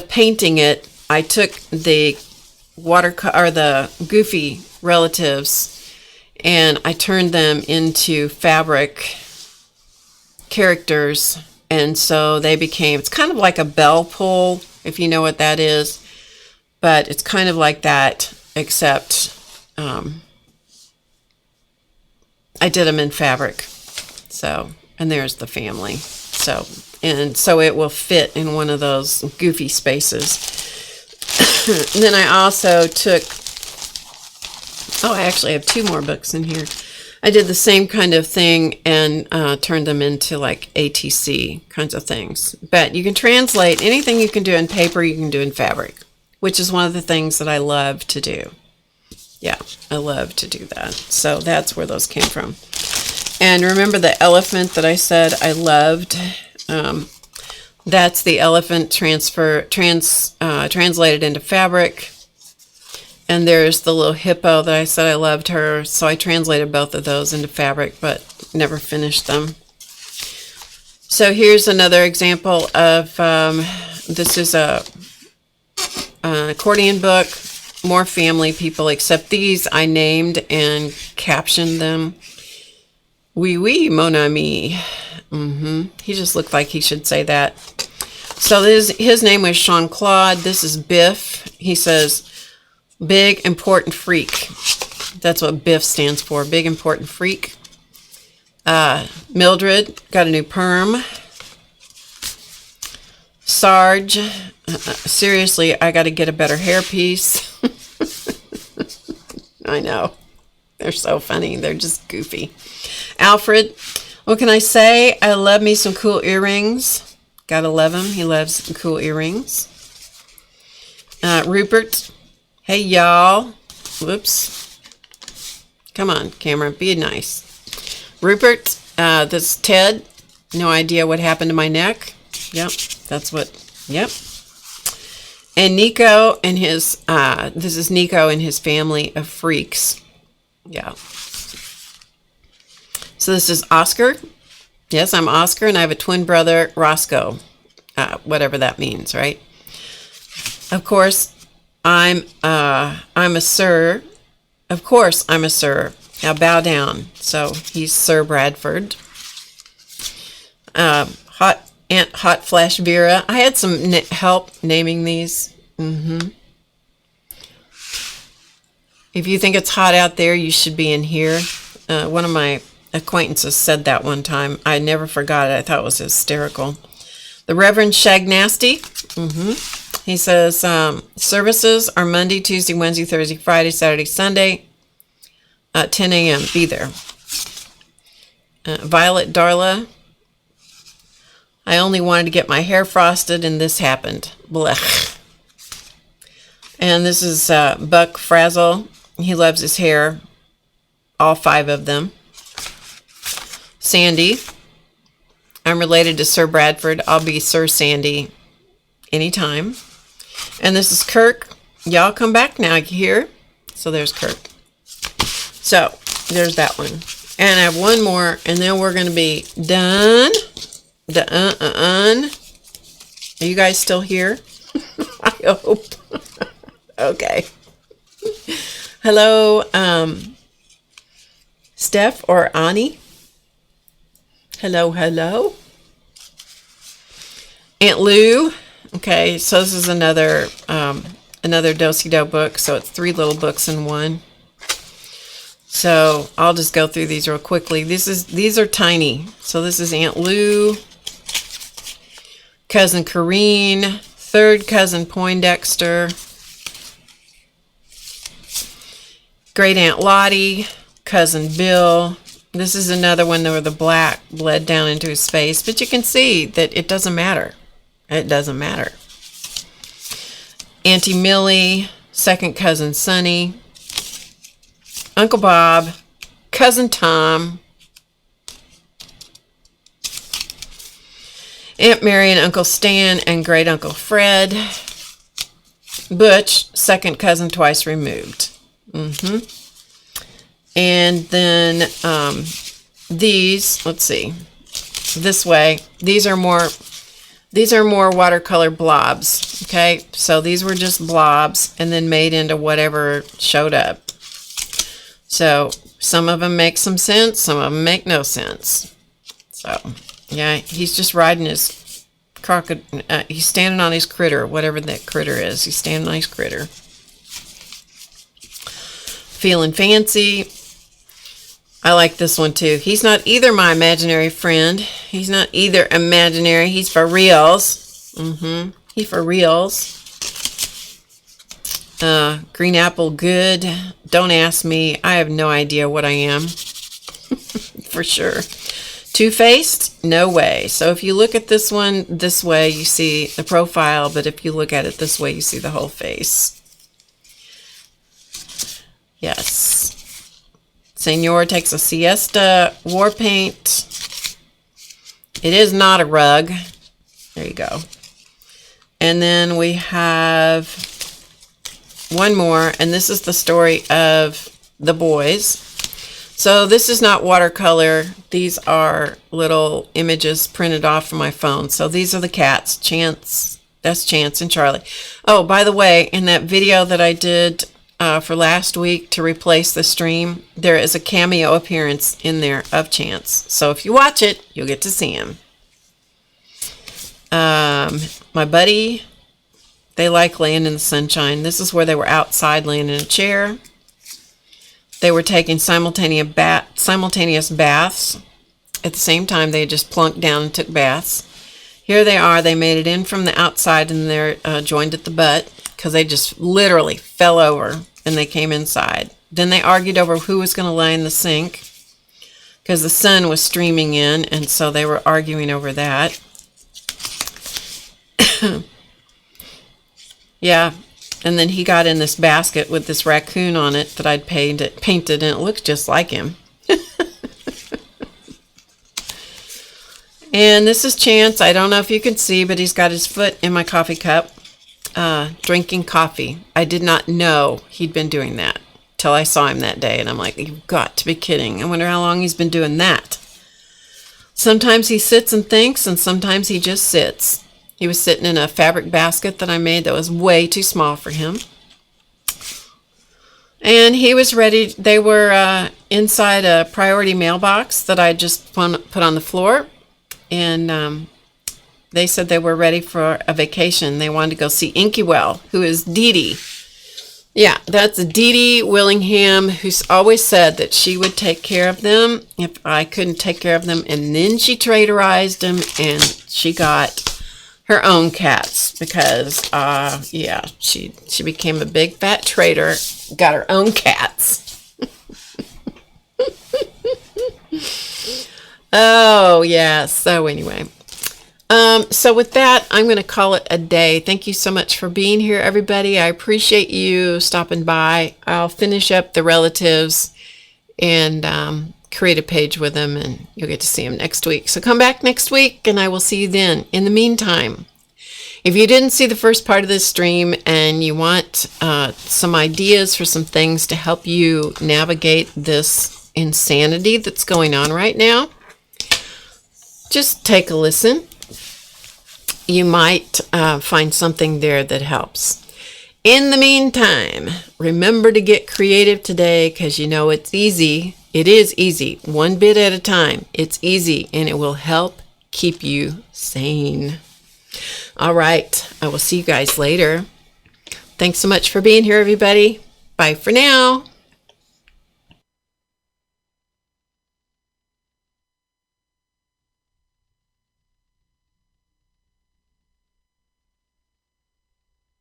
painting it, I took the the goofy relatives, and I turned them into fabric characters, and so they became, it's kind of like a bell pull, if you know what that is, but it's kind of like that, except I did them in fabric. So, and there's the family. So it will fit in one of those goofy spaces. And then I also took, I actually have 2 more books in here. I did the same kind of thing and turned them into like ATC kinds of things. But you can translate anything you can do in paper, you can do in fabric, which is one of the things that I love to do. Yeah, I love to do that. So that's where those came from. And remember the elephant that I said I loved? That's the elephant translated into fabric. And there's the little hippo that I said I loved her. So I translated both of those into fabric, but never finished them. So here's another example of, this is an accordion book, more family people, except these I named and captioned them. Oui, oui, mon ami. He just looked like he should say that. So his name was Sean Claude. This is Biff. He says, big, important freak. That's what Biff stands for, big, important freak. Mildred got a new perm. Sarge, seriously, I got to get a better hairpiece. I know. They're so funny. They're just goofy. Alfred, what can I say? I love me some cool earrings. Gotta love him. He loves cool earrings. Rupert, hey y'all. Whoops. Come on, camera, be nice. Rupert, this is Ted. No idea what happened to my neck. Yep, that's what, yep. And Nico and his, this is Nico and his family of freaks. Yeah. So this is Oscar. Yes, I'm Oscar, and I have a twin brother, Roscoe. Whatever that means, right? Of course, I'm a sir. Of course, I'm a sir. Now bow down. So he's Sir Bradford. Hot Flash Vera. I had some help naming these. If you think it's hot out there, you should be in here. One of my acquaintances said that one time. I never forgot it. I thought it was hysterical. The Reverend Shag Nasty. He says, services are Monday, Tuesday, Wednesday, Thursday, Friday, Saturday, Sunday, 10 a.m. Be there. Violet Darla. I only wanted to get my hair frosted, and this happened. Blech. And this is Buck Frazzle. He loves his hair. All 5 of them. Sandy. I'm related to Sir Bradford. I'll be Sir Sandy anytime. And this is Kirk. Y'all come back now here. So there's Kirk. So there's that one. And I have one more, and then we're going to be done. Are you guys still here? I hope. Okay. Hello, Steph or Ani. Hello, hello. Aunt Lou. Okay, so this is another do-si-do book. So it's 3 little books in one. So I'll just go through these real quickly. These are tiny. So this is Aunt Lou, Cousin Corrine, Third Cousin Poindexter, Great Aunt Lottie, Cousin Bill. This is another one where the black bled down into his face, but you can see that it doesn't matter. It doesn't matter. Auntie Millie, Second Cousin Sonny, Uncle Bob, Cousin Tom, Aunt Mary and Uncle Stan and Great Uncle Fred, Butch, Second Cousin Twice Removed. And then these, let's see, this way, these are more watercolor blobs. Okay, so these were just blobs and then made into whatever showed up. So some of them make some sense, some of them make no sense. So yeah, he's just riding his crocodile. He's standing on his critter, whatever that critter is. He's standing on his critter. Feeling fancy. I like this one too. He's not either my imaginary friend. He's not either imaginary. He's for reals. He for reals. Green apple, good. Don't ask me. I have no idea what I am. For sure. Two-faced? No way. So if you look at this one this way, you see the profile, but if you look at it this way, you see the whole face. Yes. Senor takes a siesta. War paint. It is not a rug. There you go. And then we have one more, and this is the story of the boys. So this is not watercolor. These are little images printed off from my phone. So these are the cats. Chance, that's Chance and Charlie. Oh, by the way, in that video that I did for last week to replace the stream, there is a cameo appearance in there of Chance. So if you watch it, you'll get to see him. My buddy, they like laying in the sunshine. This is where they were outside laying in a chair. They were taking simultaneous baths. At the same time, they just plunked down and took baths. Here they are. They made it in from the outside, and they're joined at the butt because they just literally fell over, and they came inside. Then they argued over who was going to lay in the sink because the sun was streaming in, and so they were arguing over that. Yeah. And then he got in this basket with this raccoon on it that I'd painted, and it looks just like him. And this is Chance. I don't know if you can see, but he's got his foot in my coffee cup, drinking coffee. I did not know he'd been doing that till I saw him that day, and I'm like, you've got to be kidding. I wonder how long he's been doing that. Sometimes he sits and thinks, and sometimes he just sits. He was sitting in a fabric basket that I made that was way too small for him. And he was ready. They were inside a priority mailbox that I just put on the floor. And they said they were ready for a vacation. They wanted to go see Inky-Well, who is Dee Dee. Yeah, that's Dee Dee Willingham, who's always said that she would take care of them if I couldn't take care of them. And then she traitorized them, and she got her own cats because, yeah, she became a big fat traitor, got her own cats. Oh, yeah. So anyway, so with that, I'm going to call it a day. Thank you so much for being here, everybody. I appreciate you stopping by. I'll finish up the relatives and create a page with them, and you'll get to see them next week. So come back next week, and I will see you then. In the meantime, if you didn't see the first part of this stream and you want some ideas for some things to help you navigate this insanity that's going on right now, just take a listen. You might find something there that helps. In the meantime, remember to get creative today, because you know it's easy. It is easy, one bit at a time. It's easy, and it will help keep you sane. All right, I will see you guys later. Thanks so much for being here, everybody. Bye for now.